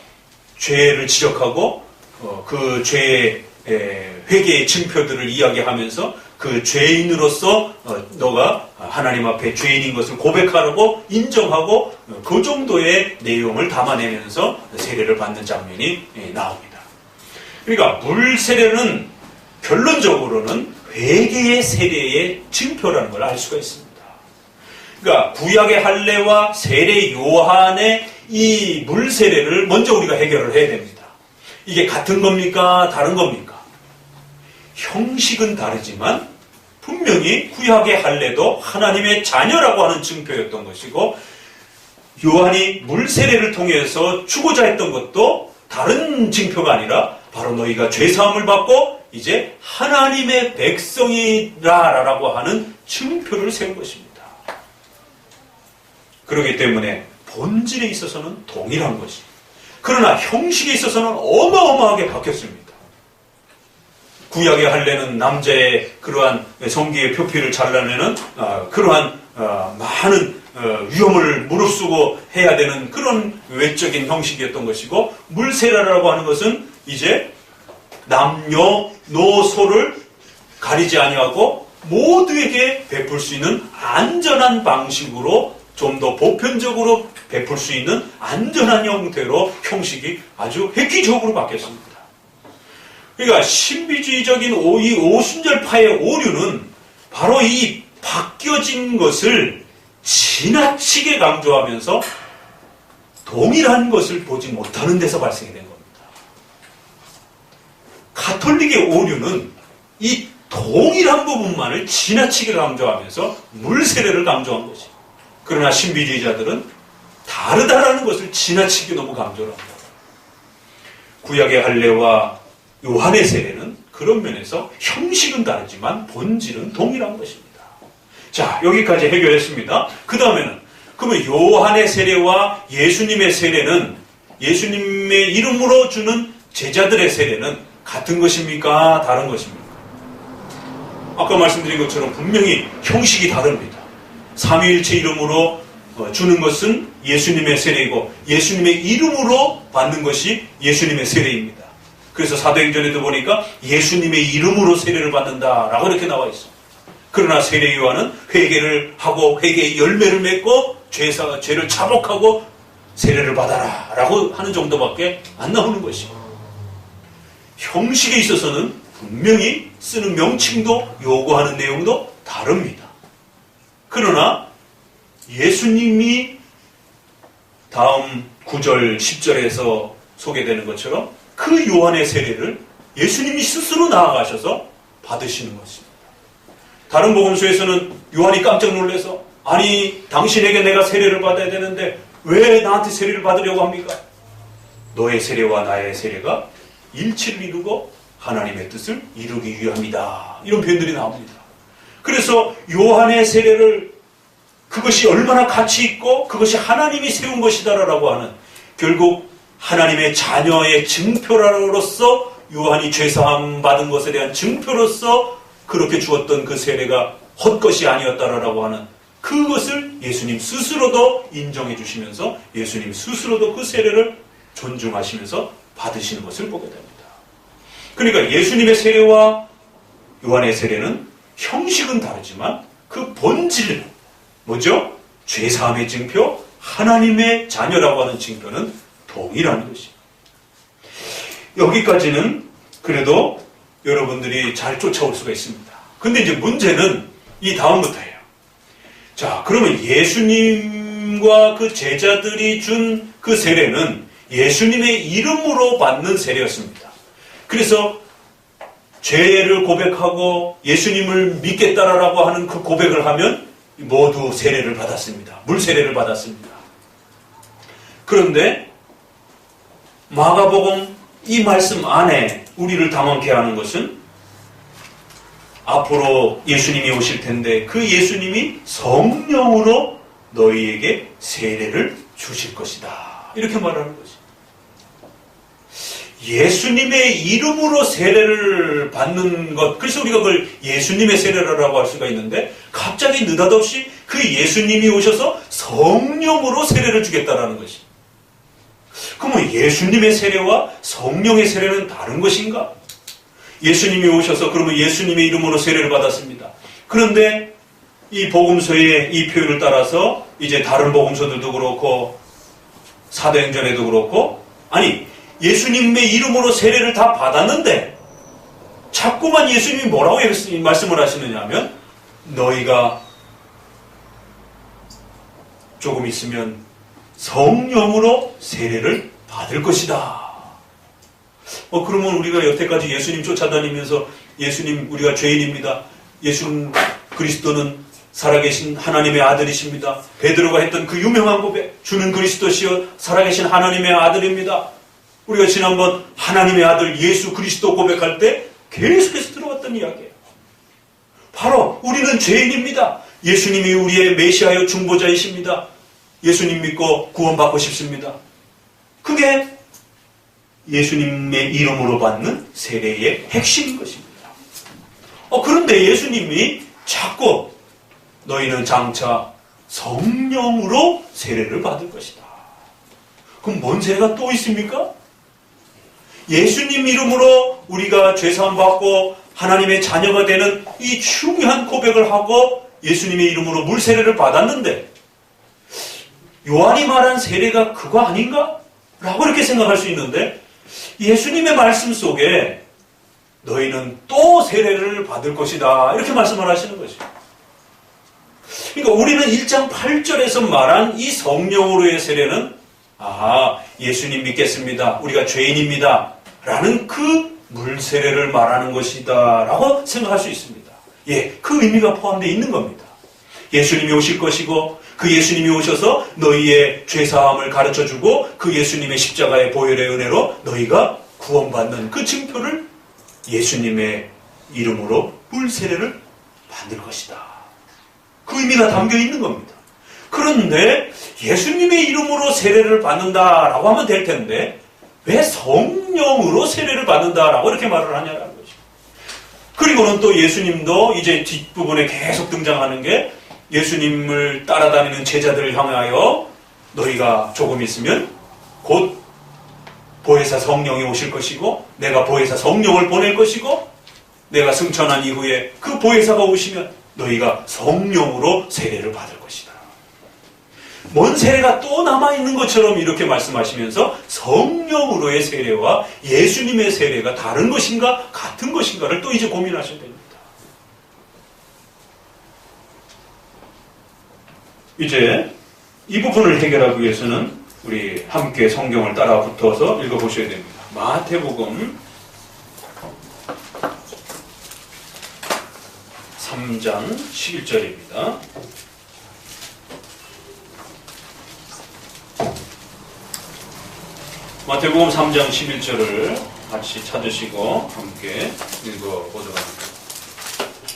죄를 지적하고 그 죄의 회개의 증표들을 이야기하면서 그 죄인으로서 너가 하나님 앞에 죄인인 것을 고백하라고 인정하고 그 정도의 내용을 담아내면서 세례를 받는 장면이 나옵니다. 그러니까 물 세례는 결론적으로는 회개의 세례의 증표라는 걸 알 수가 있습니다. 그러니까 구약의 할례와 세례 요한의 이 물 세례를 먼저 우리가 해결을 해야 됩니다. 이게 같은 겁니까? 다른 겁니까? 형식은 다르지만 분명히 구약의 할례도 하나님의 자녀라고 하는 증표였던 것이고 요한이 물 세례를 통해서 주고자 했던 것도 다른 증표가 아니라 바로 너희가 죄사함을 받고 이제 하나님의 백성이라라고 하는 증표를 세운 것입니다. 그렇기 때문에 본질에 있어서는 동일한 것이 그러나 형식에 있어서는 어마어마하게 바뀌었습니다. 구약의 할례는 남자의 그러한 성기의 표피를 잘라내는 그러한 많은 위험을 무릅쓰고 해야 되는 그런 외적인 형식이었던 것이고 물세례라고 하는 것은 이제 남녀노소를 가리지 아니하고 모두에게 베풀 수 있는 안전한 방식으로 좀 더 보편적으로 베풀 수 있는 안전한 형태로 형식이 아주 획기적으로 바뀌었습니다. 그러니까 신비주의적인 이 오순절파의 오류는 바로 이 바뀌어진 것을 지나치게 강조하면서 동일한 것을 보지 못하는 데서 발생이 된 겁니다. 가톨릭의 오류는 이 동일한 부분만을 지나치게 강조하면서 물세례를 강조한 것입니다. 그러나 신비주의자들은 다르다라는 것을 지나치게 너무 강조를 합니다. 구약의 할례와 요한의 세례는 그런 면에서 형식은 다르지만 본질은 동일한 것입니다. 자, 여기까지 해결했습니다. 그 다음에는 그러면 요한의 세례와 예수님의 세례는 예수님의 이름으로 주는 제자들의 세례는 같은 것입니까? 다른 것입니까? 아까 말씀드린 것처럼 분명히 형식이 다릅니다. 삼위일체 이름으로 주는 것은 예수님의 세례이고 예수님의 이름으로 받는 것이 예수님의 세례입니다. 그래서 사도행전에도 보니까 예수님의 이름으로 세례를 받는다라고 이렇게 나와 있습니다. 그러나 세례 요한은 회개를 하고 회개의 열매를 맺고 죄를 자복하고 세례를 받아라 라고 하는 정도밖에 안 나오는 것입니다. 형식에 있어서는 분명히 쓰는 명칭도 요구하는 내용도 다릅니다. 그러나 예수님이 다음 9절 10절에서 소개되는 것처럼 그 요한의 세례를 예수님이 스스로 나아가셔서 받으시는 것입니다. 다른 복음서에서는 요한이 깜짝 놀라서 아니 당신에게 내가 세례를 받아야 되는데 왜 나한테 세례를 받으려고 합니까? 너의 세례와 나의 세례가 일치를 이루고 하나님의 뜻을 이루기 위함이다. 이런 표현들이 나옵니다. 그래서 요한의 세례를 그것이 얼마나 가치 있고 그것이 하나님이 세운 것이다라고 하는 결국 하나님의 자녀의 증표로서 요한이 죄사함 받은 것에 대한 증표로서 그렇게 주었던 그 세례가 헛것이 아니었다라고 하는 그것을 예수님 스스로도 인정해 주시면서 예수님 스스로도 그 세례를 존중하시면서 받으시는 것을 보게 됩니다. 그러니까 예수님의 세례와 요한의 세례는 형식은 다르지만 그 본질 뭐죠? 죄사함의 증표, 하나님의 자녀라고 하는 증표는 동일한 것입니다. 여기까지는 그래도 여러분들이 잘 쫓아올 수가 있습니다. 근데 이제 문제는 이 다음부터예요. 자, 그러면 예수님과 그 제자들이 준 그 세례는 예수님의 이름으로 받는 세례였습니다. 그래서 죄를 고백하고 예수님을 믿겠다라고 하는 그 고백을 하면 모두 세례를 받았습니다. 물 세례를 받았습니다. 그런데 마가복음 이 말씀 안에 우리를 당황케 하는 것은 앞으로 예수님이 오실 텐데 그 예수님이 성령으로 너희에게 세례를 주실 것이다. 이렇게 말하는 것입니다. 예수님의 이름으로 세례를 받는 것, 그래서 우리가 그걸 예수님의 세례라고 할 수가 있는데 갑자기 느닷없이 그 예수님이 오셔서 성령으로 세례를 주겠다라는 것입니다. 그러면 예수님의 세례와 성령의 세례는 다른 것인가? 예수님이 오셔서 그러면 예수님의 이름으로 세례를 받았습니다. 그런데 이 복음서의 이 표현을 따라서 이제 다른 복음서들도 그렇고 사도행전에도 그렇고 아니 예수님의 이름으로 세례를 다 받았는데 자꾸만 예수님이 뭐라고 말씀을 하시느냐 하면 너희가 조금 있으면 성령으로 세례를 받을 것이다. 그러면 우리가 여태까지 예수님 쫓아다니면서 예수님 우리가 죄인입니다. 예수 그리스도는 살아계신 하나님의 아들이십니다. 베드로가 했던 그 유명한 고백 주는 그리스도시여 살아계신 하나님의 아들입니다. 우리가 지난번 하나님의 아들 예수 그리스도 고백할 때 계속해서 들어왔던 이야기예요. 바로 우리는 죄인입니다. 예수님이 우리의 메시아여 중보자이십니다. 예수님 믿고 구원받고 싶습니다. 그게 예수님의 이름으로 받는 세례의 핵심인 것입니다. 그런데 예수님이 자꾸 너희는 장차 성령으로 세례를 받을 것이다. 그럼 뭔 세례가 또 있습니까? 예수님 이름으로 우리가 죄사함 받고 하나님의 자녀가 되는 이 중요한 고백을 하고 예수님의 이름으로 물 세례를 받았는데 요한이 말한 세례가 그거 아닌가? 라고 이렇게 생각할 수 있는데 예수님의 말씀 속에 너희는 또 세례를 받을 것이다. 이렇게 말씀을 하시는 것이죠. 그러니까 우리는 1장 8절에서 말한 이 성령으로의 세례는 예수님 믿겠습니다. 우리가 죄인입니다. 라는 그 물세례를 말하는 것이다. 라고 생각할 수 있습니다. 그 의미가 포함되어 있는 겁니다. 예수님이 오실 것이고 그 예수님이 오셔서 너희의 죄사함을 가르쳐주고 그 예수님의 십자가의 보혈의 은혜로 너희가 구원받는 그 증표를 예수님의 이름으로 물세례를 받을 것이다. 그 의미가 담겨 있는 겁니다. 그런데 예수님의 이름으로 세례를 받는다라고 하면 될 텐데 왜 성령으로 세례를 받는다라고 이렇게 말을 하냐라는 거죠. 그리고는 또 예수님도 이제 뒷부분에 계속 등장하는 게 예수님을 따라다니는 제자들을 향하여 너희가 조금 있으면 곧 보혜사 성령이 오실 것이고 내가 보혜사 성령을 보낼 것이고 내가 승천한 이후에 그 보혜사가 오시면 너희가 성령으로 세례를 받을 것이다. 뭔 세례가 또 남아있는 것처럼 이렇게 말씀하시면서 성령으로의 세례와 예수님의 세례가 다른 것인가 같은 것인가를 또 이제 고민하셔야 됩니다. 이제 이 부분을 해결하기 위해서는 우리 함께 성경을 따라 붙어서 읽어보셔야 됩니다. 마태복음 3장 11절입니다. 마태복음 3장 11절을 같이 찾으시고 함께 읽어보도록 합니다.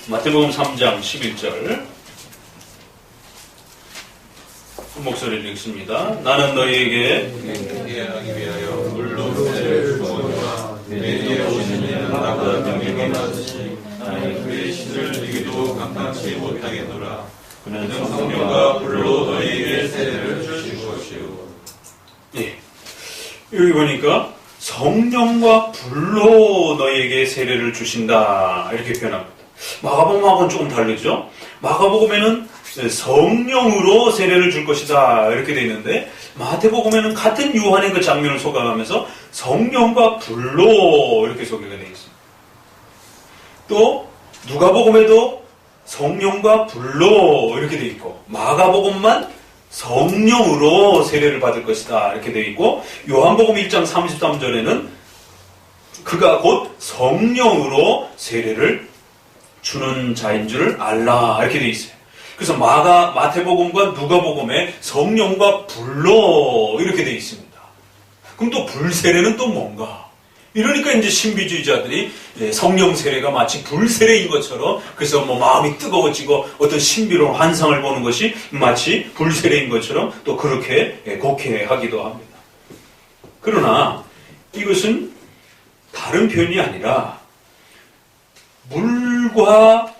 마태복음 3장 11절 큰 목소리를 읽습니다. 나는 너희에게 하기 위하여 물로 세례를 주거니와 내 뒤에 오시는 이는 나보다 명예가 많으시 나는 그의 신을 믿기도 감당치 못하겠노라. 그는 성령과 불로 너희에게 세례를 주실 것이요. 여기 보니까 성령과 불로 너희에게 세례를 주신다 이렇게 표현합니다. 마가복음하고는 조금 다르죠. 마가복음에는 성령으로 세례를 줄 것이다 이렇게 되어 있는데 마태복음에는 같은 요한의 그 장면을 소개하면서 성령과 불로 이렇게 소개가 되어 있습니다. 또 누가복음에도 성령과 불로 이렇게 돼 있고, 마가복음만 성령으로 세례를 받을 것이다 이렇게 돼 있고, 요한복음 1장 33절에는 그가 곧 성령으로 세례를 주는 자인 줄 알라 이렇게 돼 있어요. 그래서 마태복음과 누가복음에 성령과 불로 이렇게 돼 있습니다. 그럼 또 불세례는 또 뭔가? 이러니까 이제 신비주의자들이 성령 세례가 마치 불세례인 것처럼, 그래서 뭐 마음이 뜨거워지고 어떤 신비로운 환상을 보는 것이 마치 불세례인 것처럼 또 그렇게 곡해하기도 합니다. 그러나 이것은 다른 표현이 아니라 물과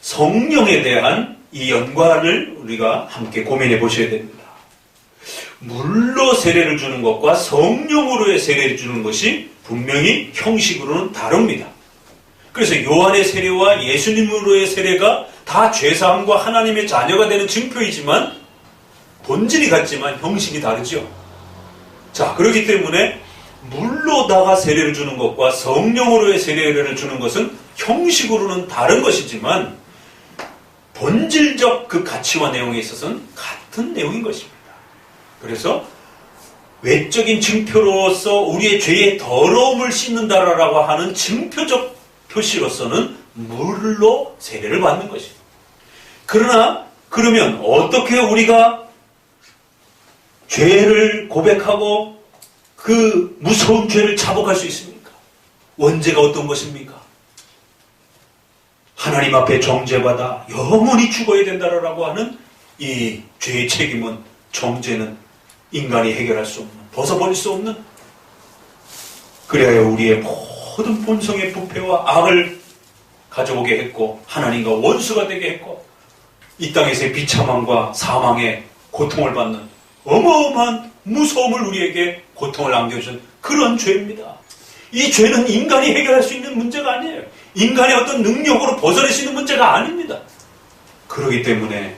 성령에 대한 이 연관을 우리가 함께 고민해 보셔야 됩니다. 물로 세례를 주는 것과 성령으로의 세례를 주는 것이 분명히 형식으로는 다릅니다. 그래서 요한의 세례와 예수님으로의 세례가 다 죄사함과 하나님의 자녀가 되는 증표이지만 본질이 같지만 형식이 다르죠. 자, 그렇기 때문에 물로다가 세례를 주는 것과 성령으로의 세례를 주는 것은 형식으로는 다른 것이지만 본질적 그 가치와 내용에 있어서는 같은 내용인 것입니다. 그래서 외적인 증표로서 우리의 죄의 더러움을 씻는다라고 하는 증표적 표시로서는 물로 세례를 받는 것입니다. 그러나 그러면 어떻게 우리가 죄를 고백하고 그 무서운 죄를 자복할 수 있습니까? 원죄가 어떤 것입니까? 하나님 앞에 정죄받아 영원히 죽어야 된다라고 하는 이 죄의 책임은, 정죄는 인간이 해결할 수 없는, 벗어버릴 수 없는, 그래야 우리의 모든 본성의 부패와 악을 가져오게 했고 하나님과 원수가 되게 했고 이 땅에서의 비참함과 사망의 고통을 받는 어마어마한 무서움을 우리에게 고통을 안겨준 그런 죄입니다. 이 죄는 인간이 해결할 수 있는 문제가 아니에요. 인간의 어떤 능력으로 벗어날 수 있는 문제가 아닙니다. 그렇기 때문에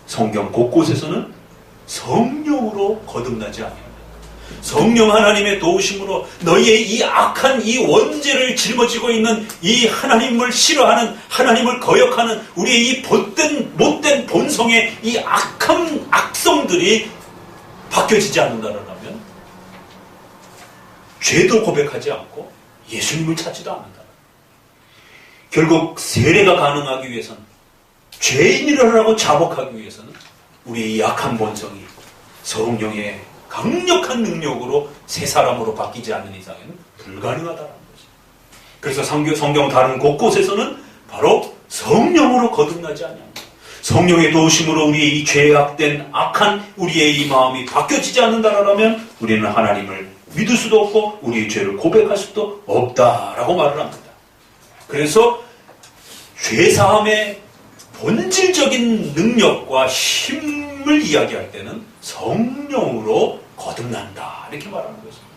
성경 곳곳에서는 성령으로 거듭나지 아니합니다. 성령 하나님의 도우심으로 너희의 이 악한 이 원죄를 짊어지고 있는 이 하나님을 싫어하는, 하나님을 거역하는 우리의 이 못된 본성의 이 악한 악성들이 바뀌어지지 않는다면 죄도 고백하지 않고 예수님을 찾지도 않는다. 결국 세례가 가능하기 위해서는, 죄인이라고 자복하기 위해서는 우리의 이 악한 본성이 성령의 강력한 능력으로 새 사람으로 바뀌지 않는 이상에는 불가능하다는 것입니다. 그래서 성경 다른 곳곳에서는 바로 성령으로 거듭나지 않습니다. 성령의 도우심으로 우리의 이 죄악된 악한 우리의 이 마음이 바뀌어지지 않는다라면 우리는 하나님을 믿을 수도 없고 우리의 죄를 고백할 수도 없다라고 말을 합니다. 그래서 죄사함의 본질적인 능력과 힘을 이야기할 때는 성령으로 거듭난다 이렇게 말하는 것입니다.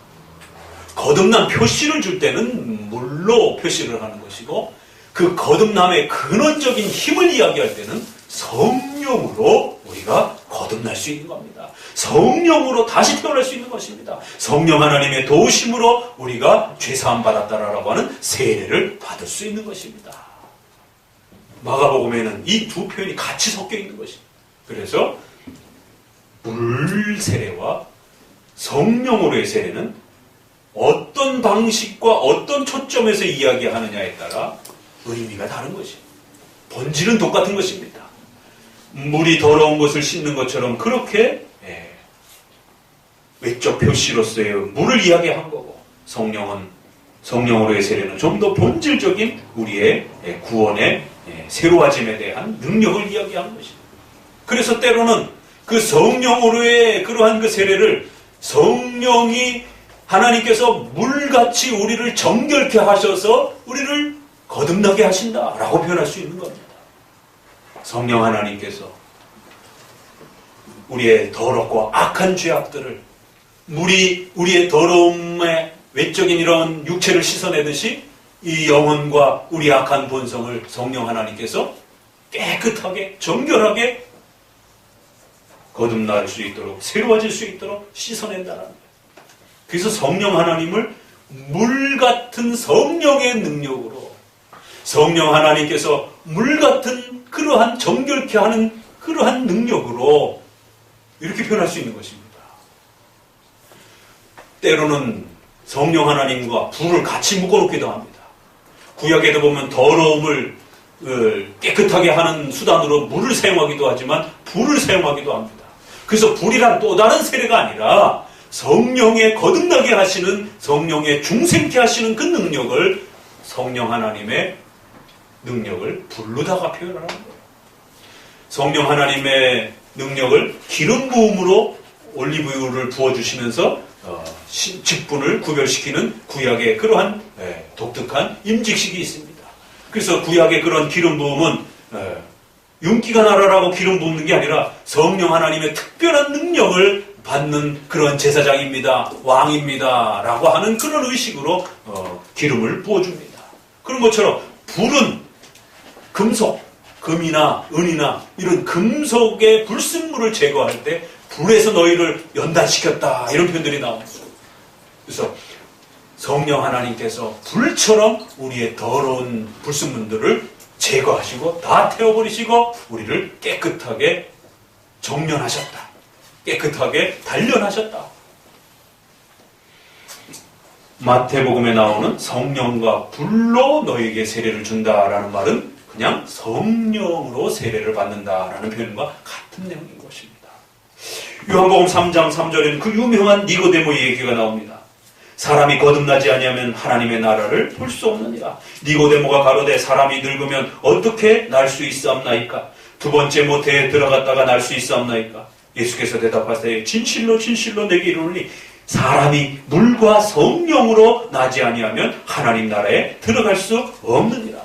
거듭난 표시를 줄 때는 물로 표시를 하는 것이고, 그 거듭남의 근원적인 힘을 이야기할 때는 성령으로 우리가 거듭날 수 있는 겁니다. 성령으로 다시 태어날 수 있는 것입니다. 성령 하나님의 도우심으로 우리가 죄사함 받았다라고 하는 세례를 받을 수 있는 것입니다. 마가복음에는 이 두 표현이 같이 섞여 있는 것입니다. 그래서 물 세례와 성령으로의 세례는 어떤 방식과 어떤 초점에서 이야기하느냐에 따라 의미가 다른 것입니다. 본질은 똑같은 것입니다. 물이 더러운 것을 씻는 것처럼 그렇게 외적 표시로서의 물을 이야기한 거고, 성령으로의 세례는 좀 더 본질적인 우리의 구원의 새로워짐에 대한 능력을 이야기하는 것입니다. 그래서 때로는 그 성령으로의 그러한 그 세례를 성령이 하나님께서 물같이 우리를 정결케 하셔서 우리를 거듭나게 하신다라고 표현할 수 있는 겁니다. 성령 하나님께서 우리의 더럽고 악한 죄악들을 물이 우리의 더러움의 외적인 이런 육체를 씻어내듯이 이 영혼과 우리 악한 본성을 성령 하나님께서 깨끗하게 정결하게 거듭날 수 있도록, 새로워질 수 있도록 씻어낸다는 거예요. 그래서 성령 하나님을 물 같은 성령의 능력으로, 성령 하나님께서 물 같은 그러한 정결케 하는 그러한 능력으로 이렇게 표현할 수 있는 것입니다. 때로는 성령 하나님과 불을 같이 묶어놓기도 합니다. 구약에도 보면 더러움을 깨끗하게 하는 수단으로 물을 사용하기도 하지만 불을 사용하기도 합니다. 그래서 불이란 또 다른 세례가 아니라 성령에 거듭나게 하시는, 성령에 중생케 하시는 그 능력을, 성령 하나님의 능력을 불로다가 표현하는 거예요. 성령 하나님의 능력을 기름 부음으로 올리브유를 부어주시면서 직분을 구별시키는 구약의 그러한 독특한 임직식이 있습니다. 그래서 구약의 그런 기름 부음은 윤기가 나라라고 기름 부는 게 아니라 성령 하나님의 특별한 능력을 받는 그런 제사장입니다, 왕입니다 라고 하는 그런 의식으로 기름을 부어줍니다. 그런 것처럼 불은 금속, 금이나 은이나 이런 금속의 불순물을 제거할 때 불에서 너희를 연단시켰다, 이런 표현들이 나옵니다. 그래서 성령 하나님께서 불처럼 우리의 더러운 불순물들을 제거하시고 다 태워버리시고 우리를 깨끗하게 정련하셨다, 깨끗하게 단련하셨다. 마태복음에 나오는 성령과 불로 너에게 세례를 준다라는 말은 그냥 성령으로 세례를 받는다라는 표현과 같은 내용인 것입니다. 요한복음 3장 3절에는 그 유명한 니고데모 얘기가 나옵니다. 사람이 거듭나지 아니하면 하나님의 나라를 볼 수 없느니라. 니고데모가 가로되 사람이 늙으면 어떻게 날 수 있사옵나이까? 두 번째 모태에 들어갔다가 날 수 있사옵나이까? 예수께서 대답하시되 진실로 진실로 내게 이르노니 사람이 물과 성령으로 나지 아니하면 하나님 나라에 들어갈 수 없느니라.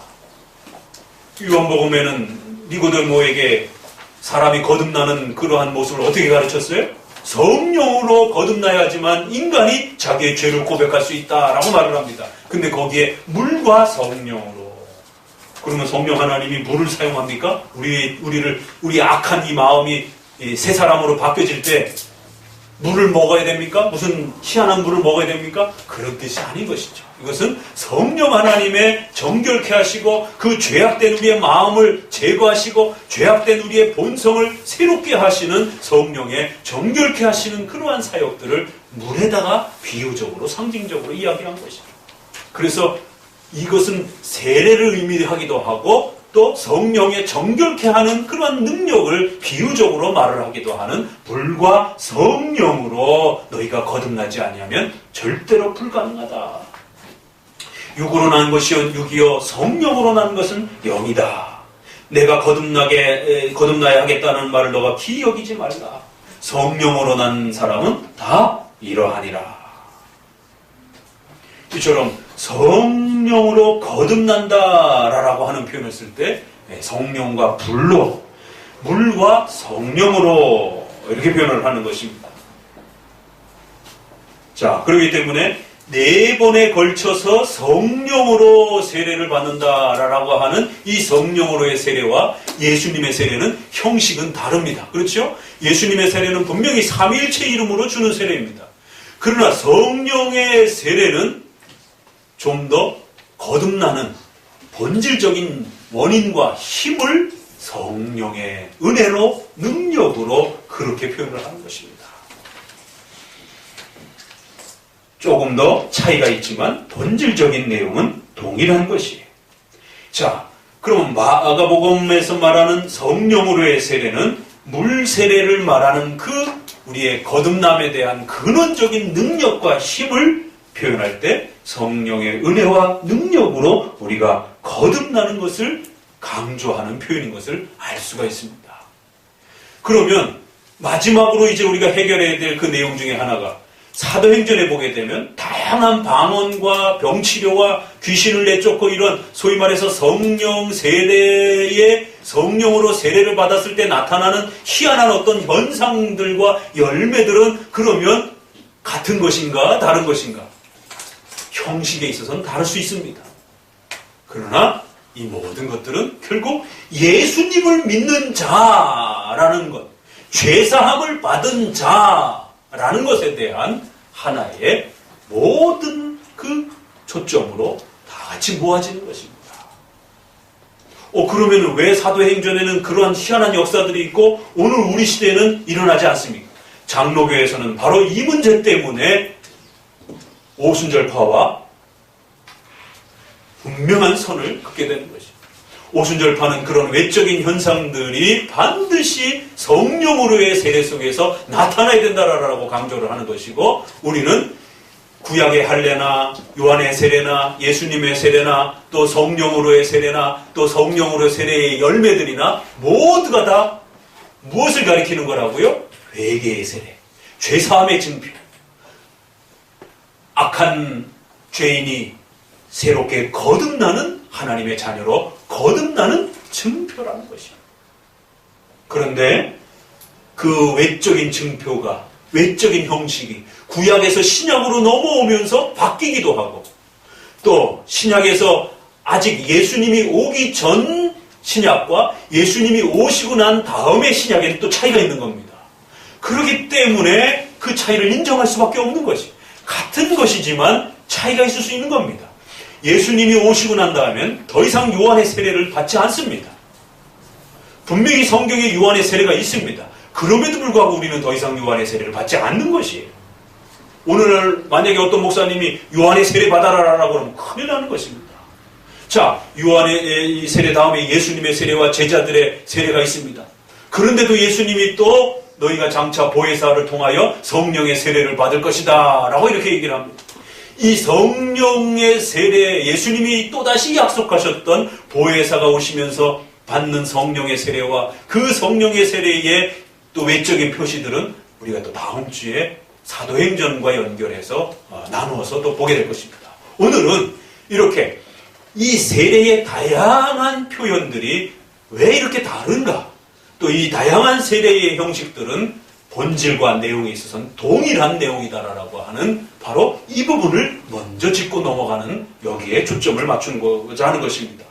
요한복음에는 니고데모에게 사람이 거듭나는 그러한 모습을 어떻게 가르쳤어요? 성령으로 거듭나야지만 인간이 자기의 죄를 고백할 수 있다라고 말을 합니다. 근데 거기에 물과 성령으로. 그러면 성령 하나님이 물을 사용합니까? 우리 악한 이 마음이 새 사람으로 바뀌어질 때 물을 먹어야 됩니까? 무슨 희한한 물을 먹어야 됩니까? 그런 뜻이 아닌 것이죠. 이것은 성령 하나님의 정결케 하시고 그 죄악된 우리의 마음을 제거하시고 죄악된 우리의 본성을 새롭게 하시는 성령의 정결케 하시는 그러한 사역들을 물에다가 비유적으로 상징적으로 이야기한 것이죠. 그래서 이것은 세례를 의미하기도 하고 또 성령의 정결케 하는 그러한 능력을 비유적으로 말을 하기도 하는 불과 성령으로 너희가 거듭나지 아니하면 절대로 불가능하다. 육으로 난 것이 육이요 성령으로 난 것은 영이다. 내가 거듭나야 하겠다는 말을 너가 기여기지 말라. 성령으로 난 사람은 다 이러하니라. 이처럼 성령으로 거듭난다라고 하는 표현을 쓸 때 성령과 불로, 물과 성령으로 이렇게 표현을 하는 것입니다. 자, 그렇기 때문에 4번에 걸쳐서 성령으로 세례를 받는다라고 하는 이 성령으로의 세례와 예수님의 세례는 형식은 다릅니다. 그렇죠? 예수님의 세례는 분명히 삼위일체 이름으로 주는 세례입니다. 그러나 성령의 세례는 좀 더 거듭나는 본질적인 원인과 힘을 성령의 은혜로, 능력으로 그렇게 표현을 하는 것입니다. 조금 더 차이가 있지만 본질적인 내용은 동일한 것이에요. 자, 그럼 마가복음에서 말하는 성령으로의 세례는 물 세례를 말하는 그 우리의 거듭남에 대한 근원적인 능력과 힘을 표현할 때 성령의 은혜와 능력으로 우리가 거듭나는 것을 강조하는 표현인 것을 알 수가 있습니다. 그러면 마지막으로 이제 우리가 해결해야 될 그 내용 중에 하나가 사도행전에 보게 되면 다양한 방언과 병치료와 귀신을 내쫓고 이런 소위 말해서 성령 세례에 성령으로 세례를 받았을 때 나타나는 희한한 어떤 현상들과 열매들은 그러면 같은 것인가 다른 것인가? 형식에 있어서는 다를 수 있습니다. 그러나 이 모든 것들은 결국 예수님을 믿는 자라는 것, 죄사함을 받은 자라는 것에 대한 하나의 모든 그 초점으로 다 같이 모아지는 것입니다. 그러면 왜 사도행전에는 그러한 희한한 역사들이 있고 오늘 우리 시대에는 일어나지 않습니까? 장로교에서는 바로 이 문제 때문에 오순절파와 분명한 선을 긋게 되는 것입니다. 오순절파는 그런 외적인 현상들이 반드시 성령으로의 세례 속에서 나타나야 된다라고 강조를 하는 것이고, 우리는 구약의 할례나 요한의 세례나 예수님의 세례나 또 성령으로의 세례나 또 성령으로의 세례의 열매들이나 모두가 다 무엇을 가리키는 거라고요? 회개의 세례, 죄사함의 증표. 악한 죄인이 새롭게 거듭나는 하나님의 자녀로 거듭나는 증표라는 것이에요. 그런데 그 외적인 증표가, 외적인 형식이 구약에서 신약으로 넘어오면서 바뀌기도 하고, 또 신약에서 아직 예수님이 오기 전 신약과 예수님이 오시고 난 다음의 신약에는 또 차이가 있는 겁니다. 그렇기 때문에 그 차이를 인정할 수밖에 없는 것이, 같은 것이지만 차이가 있을 수 있는 겁니다. 예수님이 오시고 난 다음엔 더 이상 요한의 세례를 받지 않습니다. 분명히 성경에 요한의 세례가 있습니다. 그럼에도 불구하고 우리는 더 이상 요한의 세례를 받지 않는 것이에요. 오늘 만약에 어떤 목사님이 요한의 세례 받아라라고 하면 큰일 나는 것입니다. 자, 요한의 세례 다음에 예수님의 세례와 제자들의 세례가 있습니다. 그런데도 예수님이 또 너희가 장차 보혜사를 통하여 성령의 세례를 받을 것이다 라고 이렇게 얘기를 합니다. 이 성령의 세례, 예수님이 또다시 약속하셨던 보혜사가 오시면서 받는 성령의 세례와 그 성령의 세례의 또 외적인 표시들은 우리가 또 다음 주에 사도행전과 연결해서 나누어서 또 보게 될 것입니다. 오늘은 이렇게 이 세례의 다양한 표현들이 왜 이렇게 다른가? 또 이 다양한 세례의 형식들은 본질과 내용에 있어서는 동일한 내용이다라고 하는 바로 이 부분을 먼저 짚고 넘어가는, 여기에 초점을 맞추고자 하는 것입니다.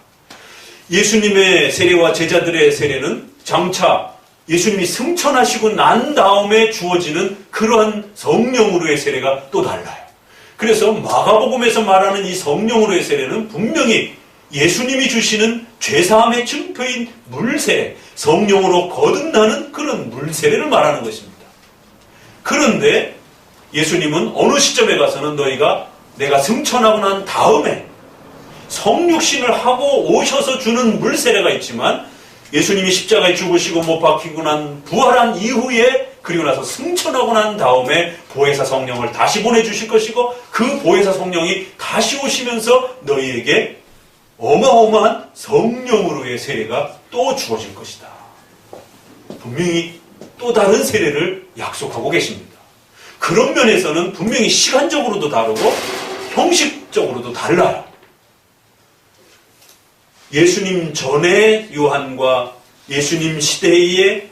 예수님의 세례와 제자들의 세례는 장차 예수님이 승천하시고 난 다음에 주어지는 그러한 성령으로의 세례가 또 달라요. 그래서 마가복음에서 말하는 이 성령으로의 세례는 분명히 예수님이 주시는 죄사함의 증표인 물세례, 성령으로 거듭나는 그런 물세례를 말하는 것입니다. 그런데 예수님은 어느 시점에 가서는 너희가 내가 승천하고 난 다음에 성육신을 하고 오셔서 주는 물세례가 있지만, 예수님이 십자가에 죽으시고 못 박히고 난 부활한 이후에, 그리고 나서 승천하고 난 다음에 보혜사 성령을 다시 보내주실 것이고, 그 보혜사 성령이 다시 오시면서 너희에게 어마어마한 성령으로의 세례가 또 주어질 것이다. 분명히 또 다른 세례를 약속하고 계십니다. 그런 면에서는 분명히 시간적으로도 다르고 형식적으로도 달라요. 예수님 전의 요한과 예수님 시대의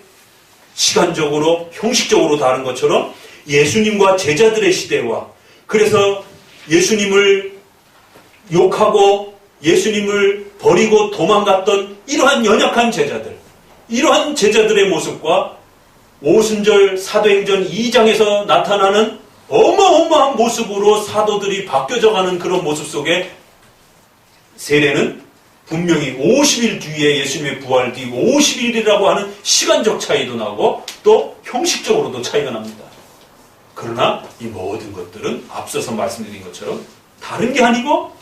시간적으로, 형식적으로 다른 것처럼 예수님과 제자들의 시대와, 그래서 예수님을 욕하고 예수님을 버리고 도망갔던 이러한 연약한 제자들, 이러한 제자들의 모습과 오순절 사도행전 2장에서 나타나는 어마어마한 모습으로 사도들이 바뀌어져가는 그런 모습 속에 세례는 분명히 50일 뒤에 예수님의 부활 뒤 50일이라고 하는 시간적 차이도 나고 또 형식적으로도 차이가 납니다. 그러나 이 모든 것들은 앞서서 말씀드린 것처럼 다른 게 아니고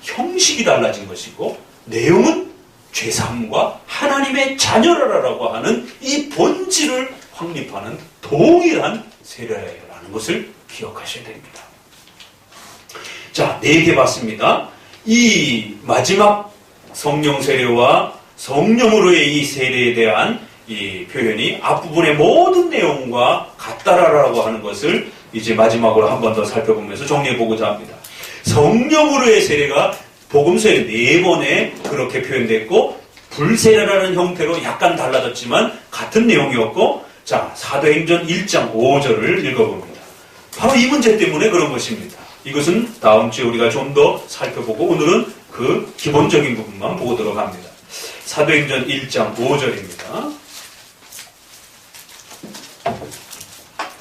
형식이 달라진 것이고, 내용은 죄사함과 하나님의 자녀라라고 하는 이 본질을 확립하는 동일한 세례라는 것을 기억하셔야 됩니다. 자, 4개 봤습니다. 이 마지막 성령 세례와 성령으로의 이 세례에 대한 이 표현이 앞부분의 모든 내용과 같다라고 하는 것을 이제 마지막으로 한 번 더 살펴보면서 정리해보고자 합니다. 성령으로의 세례가 복음서에 4번에 그렇게 표현됐고, 불세례라는 형태로 약간 달라졌지만 같은 내용이었고, 자, 사도행전 1장 5절을 읽어봅니다. 바로 이 문제 때문에 그런 것입니다. 이것은 다음 주에 우리가 좀 더 살펴보고, 오늘은 그 기본적인 부분만 보도록 합니다. 사도행전 1장 5절입니다.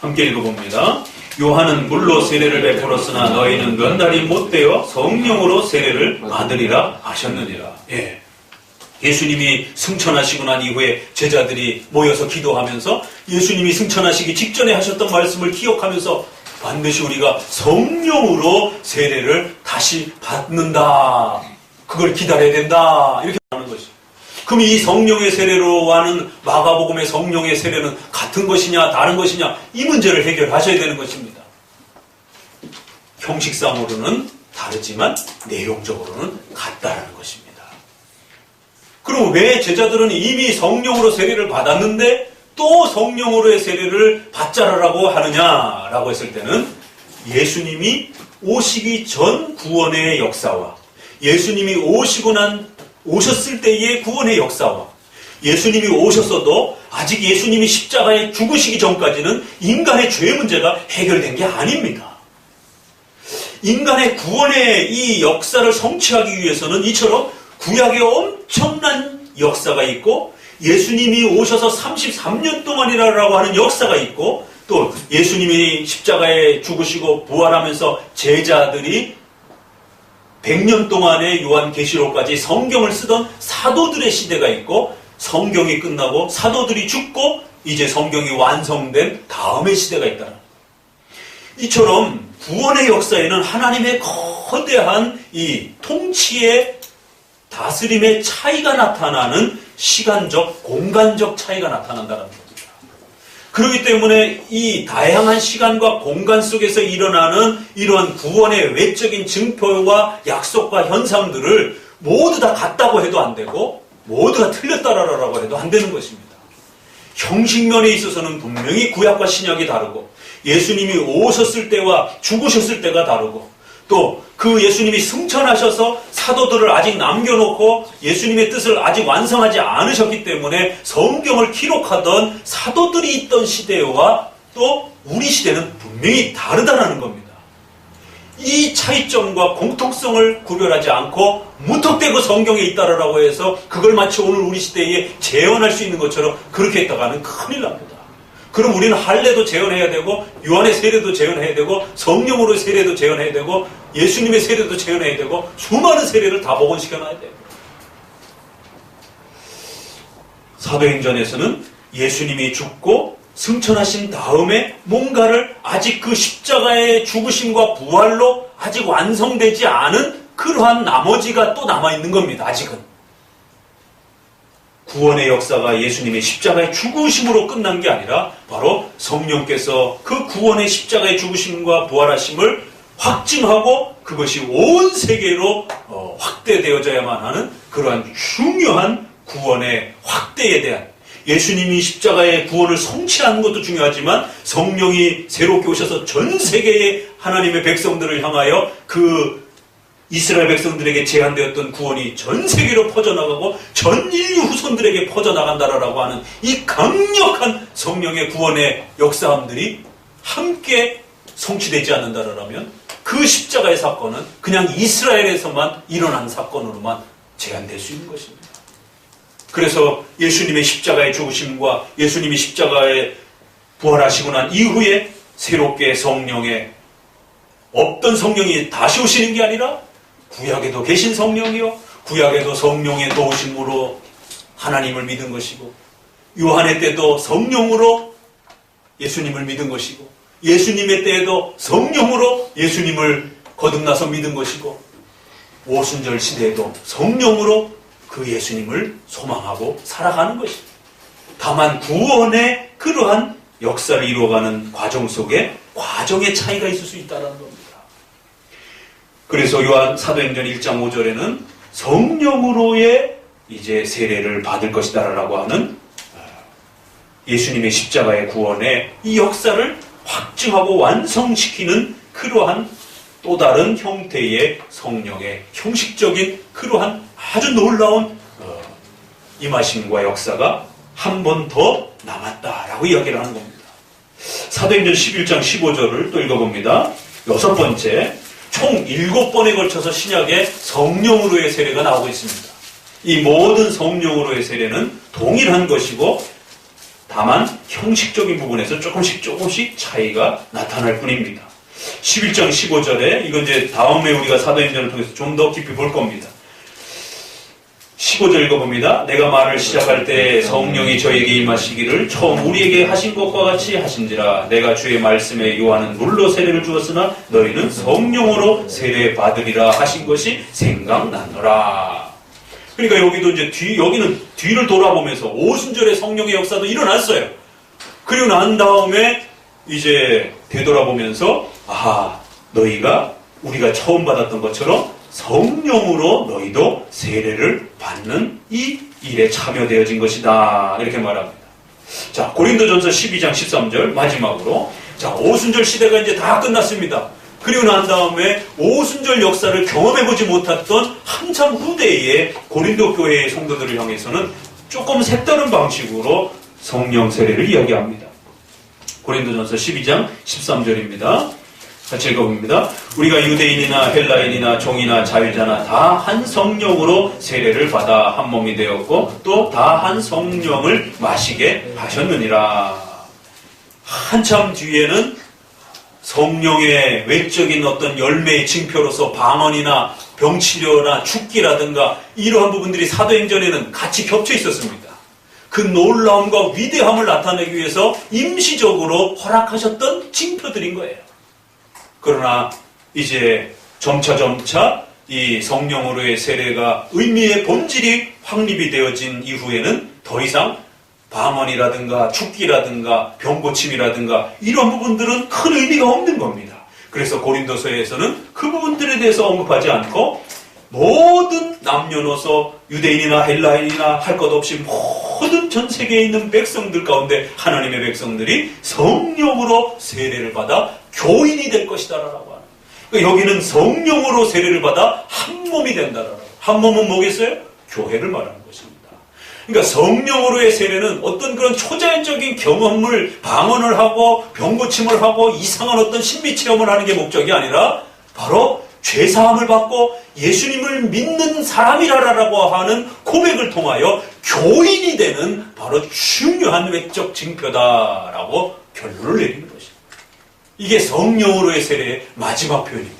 함께 읽어봅니다. 요한은 물로 세례를 베풀었으나 너희는 몇 날이 못되어 성령으로 세례를 받으리라 하셨느니라. 예. 예수님이 승천하시고 난 이후에 제자들이 모여서 기도하면서 예수님이 승천하시기 직전에 하셨던 말씀을 기억하면서 반드시 우리가 성령으로 세례를 다시 받는다. 그걸 기다려야 된다. 이렇게 하는 것이죠. 그럼 이 성령의 세례로 하는 마가복음의 성령의 세례는 같은 것이냐 다른 것이냐 이 문제를 해결하셔야 되는 것입니다. 형식상으로는 다르지만 내용적으로는 같다라는 것입니다. 그럼 왜 제자들은 이미 성령으로 세례를 받았는데 또 성령으로의 세례를 받자라고 하느냐라고 했을 때는 예수님이 오시기 전 구원의 역사와 예수님이 오셨을 때의 구원의 역사와 예수님이 오셨어도 아직 예수님이 십자가에 죽으시기 전까지는 인간의 죄 문제가 해결된 게 아닙니다. 인간의 구원의 이 역사를 성취하기 위해서는 이처럼 구약에 엄청난 역사가 있고 예수님이 오셔서 33년 동안이라고 하는 역사가 있고 또 예수님이 십자가에 죽으시고 부활하면서 제자들이 100년 동안의 요한계시록까지 성경을 쓰던 사도들의 시대가 있고 성경이 끝나고 사도들이 죽고 이제 성경이 완성된 다음의 시대가 있다. 이처럼 구원의 역사에는 하나님의 거대한 이 통치의 다스림의 차이가 나타나는 시간적, 공간적 차이가 나타난다는 겁니다. 그렇기 때문에 이 다양한 시간과 공간 속에서 일어나는 이러한 구원의 외적인 증표와 약속과 현상들을 모두 다 같다고 해도 안 되고 모두가 틀렸다라고 해도 안 되는 것입니다. 형식면에 있어서는 분명히 구약과 신약이 다르고 예수님이 오셨을 때와 죽으셨을 때가 다르고 또 그 예수님이 승천하셔서 사도들을 아직 남겨놓고 예수님의 뜻을 아직 완성하지 않으셨기 때문에 성경을 기록하던 사도들이 있던 시대와 또 우리 시대는 분명히 다르다는 겁니다. 이 차이점과 공통성을 구별하지 않고 무턱대고 성경에 있다라고 해서 그걸 마치 오늘 우리 시대에 재현할 수 있는 것처럼 그렇게 했다가는 큰일 납니다. 그럼 우리는 할례도 재현해야 되고 요한의 세례도 재현해야 되고 성령으로의 세례도 재현해야 되고 예수님의 세례도 재현해야 되고 수많은 세례를 다 복원시켜놔야 돼요. 사도행전에서는 예수님이 죽고 승천하신 다음에 뭔가를 아직 그 십자가의 죽으심과 부활로 아직 완성되지 않은 그러한 나머지가 또 남아있는 겁니다. 아직은. 구원의 역사가 예수님의 십자가의 죽으심으로 끝난 게 아니라 바로 성령께서 그 구원의 십자가의 죽으심과 부활하심을 확증하고 그것이 온 세계로 확대되어져야만 하는 그러한 중요한 구원의 확대에 대한 예수님이 십자가의 구원을 성취하는 것도 중요하지만 성령이 새롭게 오셔서 전 세계의 하나님의 백성들을 향하여 그 이스라엘 백성들에게 제한되었던 구원이 전 세계로 퍼져나가고 전 인류 후손들에게 퍼져나간다라고 하는 이 강력한 성령의 구원의 역사함들이 함께 성취되지 않는다라면 그 십자가의 사건은 그냥 이스라엘에서만 일어난 사건으로만 제한될 수 있는 것입니다. 그래서 예수님의 십자가의 죽으심과 예수님이 십자가에 부활하시고 난 이후에 새롭게 성령의 없던 성령이 다시 오시는 게 아니라 구약에도 계신 성령이요 구약에도 성령의 도우심으로 하나님을 믿은 것이고 요한의 때도 성령으로 예수님을 믿은 것이고 예수님의 때에도 성령으로 예수님을 거듭나서 믿은 것이고 오순절 시대에도 성령으로 그 예수님을 소망하고 살아가는 것입니다. 다만 구원의 그러한 역사를 이루어가는 과정 속에 과정의 차이가 있을 수 있다는 겁니다. 그래서 요한 사도행전 1장 5절에는 성령으로의 이제 세례를 받을 것이다라고 하는 예수님의 십자가의 구원의 이 역사를 확증하고 완성시키는 그러한 또 다른 형태의 성령의 형식적인 그러한 아주 놀라운 임하심과 역사가 한 번 더 남았다라고 이야기를 하는 겁니다. 사도행전 11장 15절을 또 읽어봅니다. 여섯 번째, 총 7번에 걸쳐서 신약에 성령으로의 세례가 나오고 있습니다. 이 모든 성령으로의 세례는 동일한 것이고 다만 형식적인 부분에서 조금씩 차이가 나타날 뿐입니다. 11장 15절에 이건 이제 다음에 우리가 사도행전을 통해서 좀 더 깊이 볼 겁니다. 15절 읽어봅니다. 내가 말을 시작할 때 성령이 저에게 임하시기를 처음 우리에게 하신 것과 같이 하신지라. 내가 주의 말씀에 요한은 물로 세례를 주었으나 너희는 성령으로 세례 받으리라 하신 것이 생각나노라. 그러니까 여기도 이제 여기는 뒤를 돌아보면서 오순절의 성령의 역사도 일어났어요. 그리고 난 다음에 이제 되돌아보면서 너희가 우리가 처음 받았던 것처럼 성령으로 너희도 세례를 받는 이 일에 참여되어진 것이다. 이렇게 말합니다. 자, 고린도전서 12장 13절 마지막으로. 자, 오순절 시대가 이제 다 끝났습니다. 그리고 난 다음에 오순절 역사를 경험해보지 못했던 한참 후대의 고린도 교회의 성도들을 향해서는 조금 색다른 방식으로 성령 세례를 이야기합니다. 고린도전서 12장 13절입니다. 같이 읽어봅니다. 우리가 유대인이나 헬라인이나 종이나 자유자나 다 한 성령으로 세례를 받아 한 몸이 되었고 또 다 한 성령을 마시게 하셨느니라. 한참 뒤에는 성령의 외적인 어떤 열매의 징표로서 방언이나 병치료나 죽기라든가 이러한 부분들이 사도행전에는 같이 겹쳐 있었습니다. 그 놀라움과 위대함을 나타내기 위해서 임시적으로 허락하셨던 징표들인 거예요. 그러나 이제 점차 이 성령으로의 세례가 의미의 본질이 확립이 되어진 이후에는 더 이상 방언이라든가 죽기라든가 병고침이라든가 이런 부분들은 큰 의미가 없는 겁니다. 그래서 고린도서에서는 그 부분들에 대해서 언급하지 않고 모든 남녀노소 유대인이나 헬라인이나 할 것 없이 모든 전 세계에 있는 백성들 가운데 하나님의 백성들이 성령으로 세례를 받아 교인이 될 것이다라고 하는. 그러니까 여기는 성령으로 세례를 받아 한 몸이 된다라고. 한 몸은 뭐겠어요? 교회를 말하는 것입니다. 그러니까 성령으로의 세례는 어떤 그런 초자연적인 경험을 방언을 하고 병고침을 하고 이상한 어떤 신비 체험을 하는 게 목적이 아니라 바로 죄사함을 받고 예수님을 믿는 사람이라고 하는 고백을 통하여 교인이 되는 바로 중요한 외적 징표다라고 결론을 내리는 것입니다. 이게 성령으로의 세례의 마지막 표현입니다.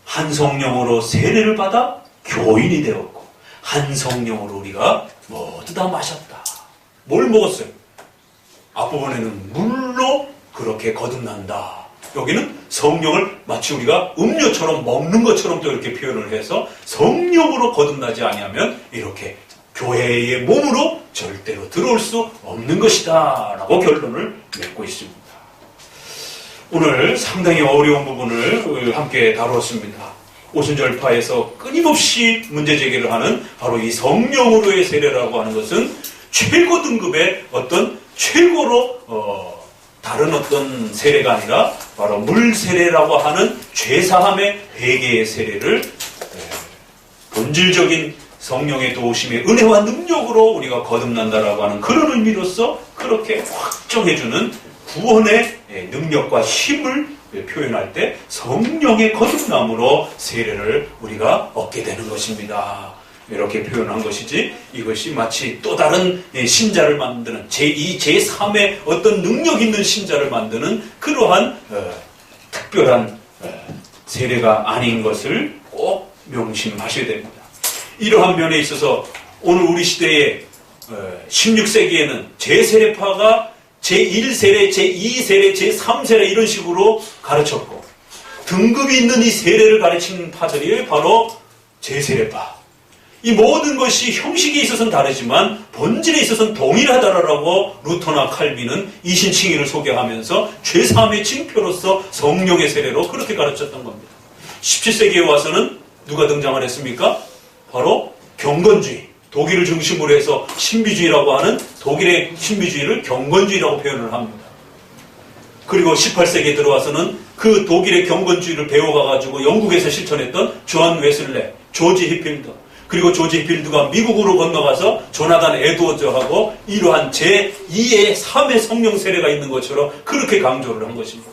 한 성령으로 세례를 받아 교인이 되었고 한 성령으로 우리가 모두 다 마셨다. 뭘 먹었어요? 앞부분에는 물로 그렇게 거듭난다. 여기는 성령을 마치 우리가 음료처럼 먹는 것처럼 또 이렇게 표현을 해서 성령으로 거듭나지 아니하면 이렇게 교회의 몸으로 절대로 들어올 수 없는 것이다 라고 결론을 맺고 있습니다. 오늘 상당히 어려운 부분을 함께 다루었습니다. 오순절파에서 끊임없이 문제 제기를 하는 바로 이 성령으로의 세례라고 하는 것은 최고 등급의 어떤 최고로 다른 어떤 세례가 아니라 바로 물세례라고 하는 죄사함의 회개의 세례를 본질적인 성령의 도우심의 은혜와 능력으로 우리가 거듭난다라고 하는 그런 의미로서 그렇게 확정해주는 구원의 능력과 힘을 표현할 때 성령의 거듭남으로 세례를 우리가 얻게 되는 것입니다. 이렇게 표현한 것이지 이것이 마치 또 다른 신자를 만드는 제2, 제3의 어떤 능력 있는 신자를 만드는 그러한 특별한 세례가 아닌 것을 꼭 명심하셔야 됩니다. 이러한 면에 있어서 오늘 우리 시대에 16세기에는 제세례파가 제1세례, 제2세례, 제3세례 이런 식으로 가르쳤고 등급이 있는 이 세례를 가르치는 파들이 바로 제세례파. 이 모든 것이 형식에 있어서는 다르지만 본질에 있어서는 동일하다라고 루터나 칼빈은 이신칭의를 소개하면서 죄사함의 징표로서 성령의 세례로 그렇게 가르쳤던 겁니다. 17세기에 와서는 누가 등장을 했습니까? 바로 경건주의, 독일을 중심으로 해서 신비주의라고 하는 독일의 신비주의를 경건주의라고 표현을 합니다. 그리고 18세기에 들어와서는 그 독일의 경건주의를 배워가지고 영국에서 실천했던 존 웨슬레, 조지 히필더, 그리고 조지 히필드가 미국으로 건너가서 조나단 에드워즈하고 이러한 제2의 3의 성령 세례가 있는 것처럼 그렇게 강조를 한 것입니다.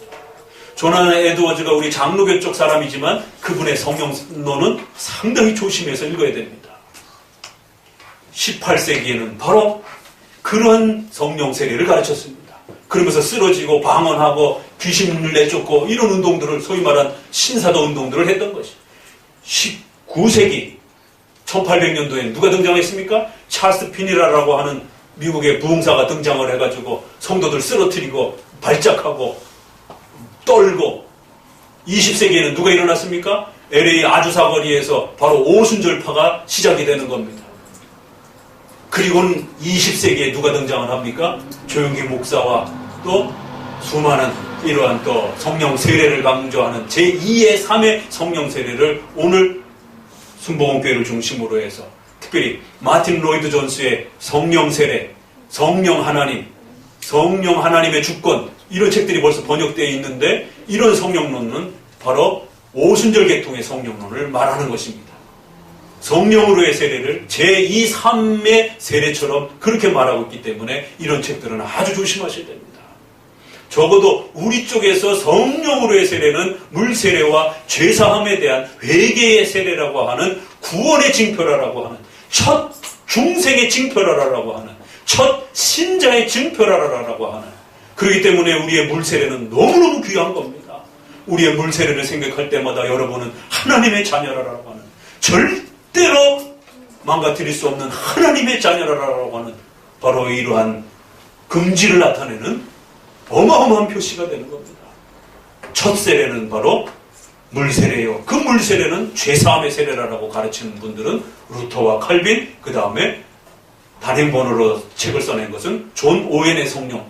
조나단 에드워즈가 우리 장로교 쪽 사람이지만 그분의 성령론은 상당히 조심해서 읽어야 됩니다. 18세기에는 바로 그런 성령 세례를 가르쳤습니다. 그러면서 쓰러지고 방언하고 귀신을 내쫓고 이런 운동들을 소위 말한 신사도 운동들을 했던 것이 19세기 1800년도에 누가 등장했습니까? 찰스 피니라라고 하는 미국의 부흥사가 등장을 해가지고 성도들 쓰러뜨리고 발작하고 떨고, 20세기에는 누가 일어났습니까? LA 아주사 거리에서 바로 오순절파가 시작이 되는 겁니다. 그리고는 20세기에 누가 등장을 합니까? 조용기 목사와 또 수많은 이러한 또 성령 세례를 강조하는 제2의 3의 성령 세례를 오늘 순복음교회를 중심으로 해서 특별히 마틴 로이드 존스의 성령 세례, 성령 하나님, 성령 하나님의 주권, 이런 책들이 벌써 번역되어 있는데, 이런 성령론은 바로 오순절 계통의 성령론을 말하는 것입니다. 성령으로의 세례를 제2, 3의 세례처럼 그렇게 말하고 있기 때문에 이런 책들은 아주 조심하셔야 됩니다. 적어도 우리 쪽에서 성령으로의 세례는 물세례와 죄사함에 대한 회개의 세례라고 하는, 구원의 징표라라고 하는, 첫 중생의 징표라라고 하는, 첫 신자의 징표라라고 하는, 그렇기 때문에 우리의 물세례는 너무너무 귀한 겁니다. 우리의 물세례를 생각할 때마다 여러분은 하나님의 자녀라라고 하는, 절대로 망가뜨릴 수 없는 하나님의 자녀라라고 하는 바로 이러한 긍지를 나타내는 어마어마한 표시가 되는 겁니다. 첫 세례는 바로 물세례요. 그 물세례는 죄사함의 세례라고 가르치는 분들은 루터와 칼빈, 그 다음에 단행본으로 책을 써낸 것은 존 오웬의 성령,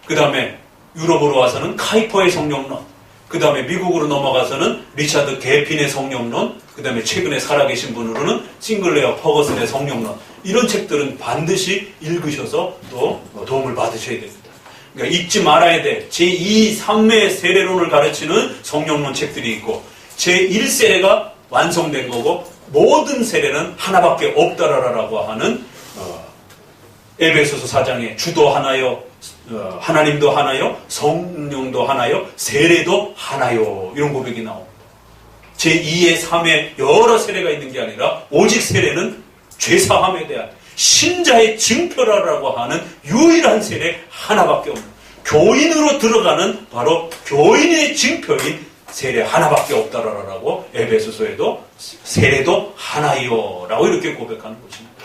그 다음에 유럽으로 와서는 카이퍼의 성령론, 그 다음에 미국으로 넘어가서는 리차드 게핀의 성령론, 그 다음에 최근에 살아계신 분으로는 싱글레어 퍼거슨의 성령론, 이런 책들은 반드시 읽으셔서 또 도움을 받으셔야 됩니다. 그러니까 잊지 말아야 돼. 제2, 3의 세례론을 가르치는 성령론 책들이 있고, 제1세례가 완성된 거고 모든 세례는 하나밖에 없다라고 하는 에베소서 4장에 주도 하나요, 하나님도 하나요, 성령도 하나요, 세례도 하나요, 이런 고백이 나옵니다. 제2의 3의 여러 세례가 있는 게 아니라 오직 세례는 죄사함에 대한 신자의 증표라라고 하는 유일한 세례 하나밖에 없는, 교인으로 들어가는 바로 교인의 증표인 세례 하나밖에 없다라고 에베소서에도 세례도 하나요 라고 이렇게 고백하는 것입니다.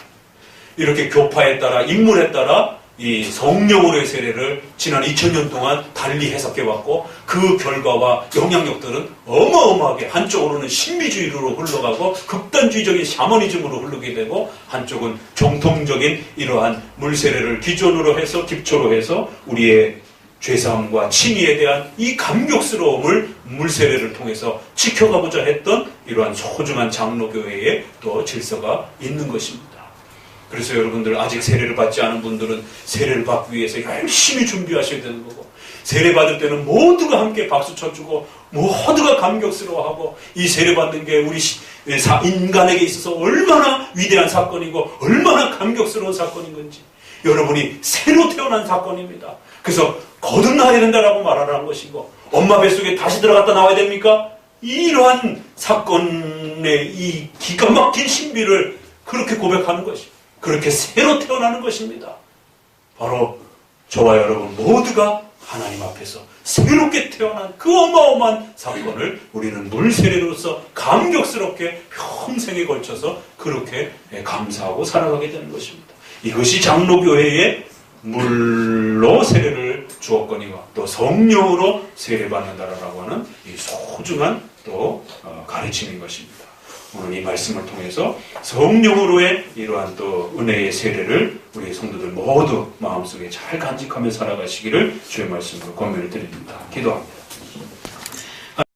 이렇게 교파에 따라 인물에 따라 이 성령으로의 세례를 지난 2000년 동안 달리 해석해왔고, 그 결과와 영향력들은 어마어마하게 한쪽으로는 신비주의로 흘러가고 극단주의적인 샤머니즘으로 흐르게 되고, 한쪽은 정통적인 이러한 물세례를 기존으로 해서 기초로 해서 우리의 죄사함과 칭의에 대한 이 감격스러움을 물세례를 통해서 지켜가고자 했던 이러한 소중한 장로교회의 또 질서가 있는 것입니다. 그래서 여러분들 아직 세례를 받지 않은 분들은 세례를 받기 위해서 열심히 준비하셔야 되는 거고, 세례 받을 때는 모두가 함께 박수 쳐주고 모두가 감격스러워하고, 이 세례 받는 게 우리 인간에게 있어서 얼마나 위대한 사건이고 얼마나 감격스러운 사건인 건지, 여러분이 새로 태어난 사건입니다. 그래서 거듭나야 된다라고 말하는 것이고, 엄마 뱃속에 다시 들어갔다 나와야 됩니까? 이러한 사건의 이 기가 막힌 신비를 그렇게 고백하는 것이, 그렇게 새로 태어나는 것입니다. 바로 저와 여러분 모두가 하나님 앞에서 새롭게 태어난 그 어마어마한 사건을 우리는 물세례로서 감격스럽게 평생에 걸쳐서 그렇게 감사하고 살아가게 되는 것입니다. 이것이 장로교회의 물로 세례를 주었거니와 또 성령으로 세례받는다라고 하는 이 소중한 또 가르침인 것입니다. 오늘 이 말씀을 통해서 성령으로의 이러한 또 은혜의 세례를 우리 성도들 모두 마음속에 잘 간직하며 살아가시기를 주의 말씀으로 권면을 드립니다. 기도합니다.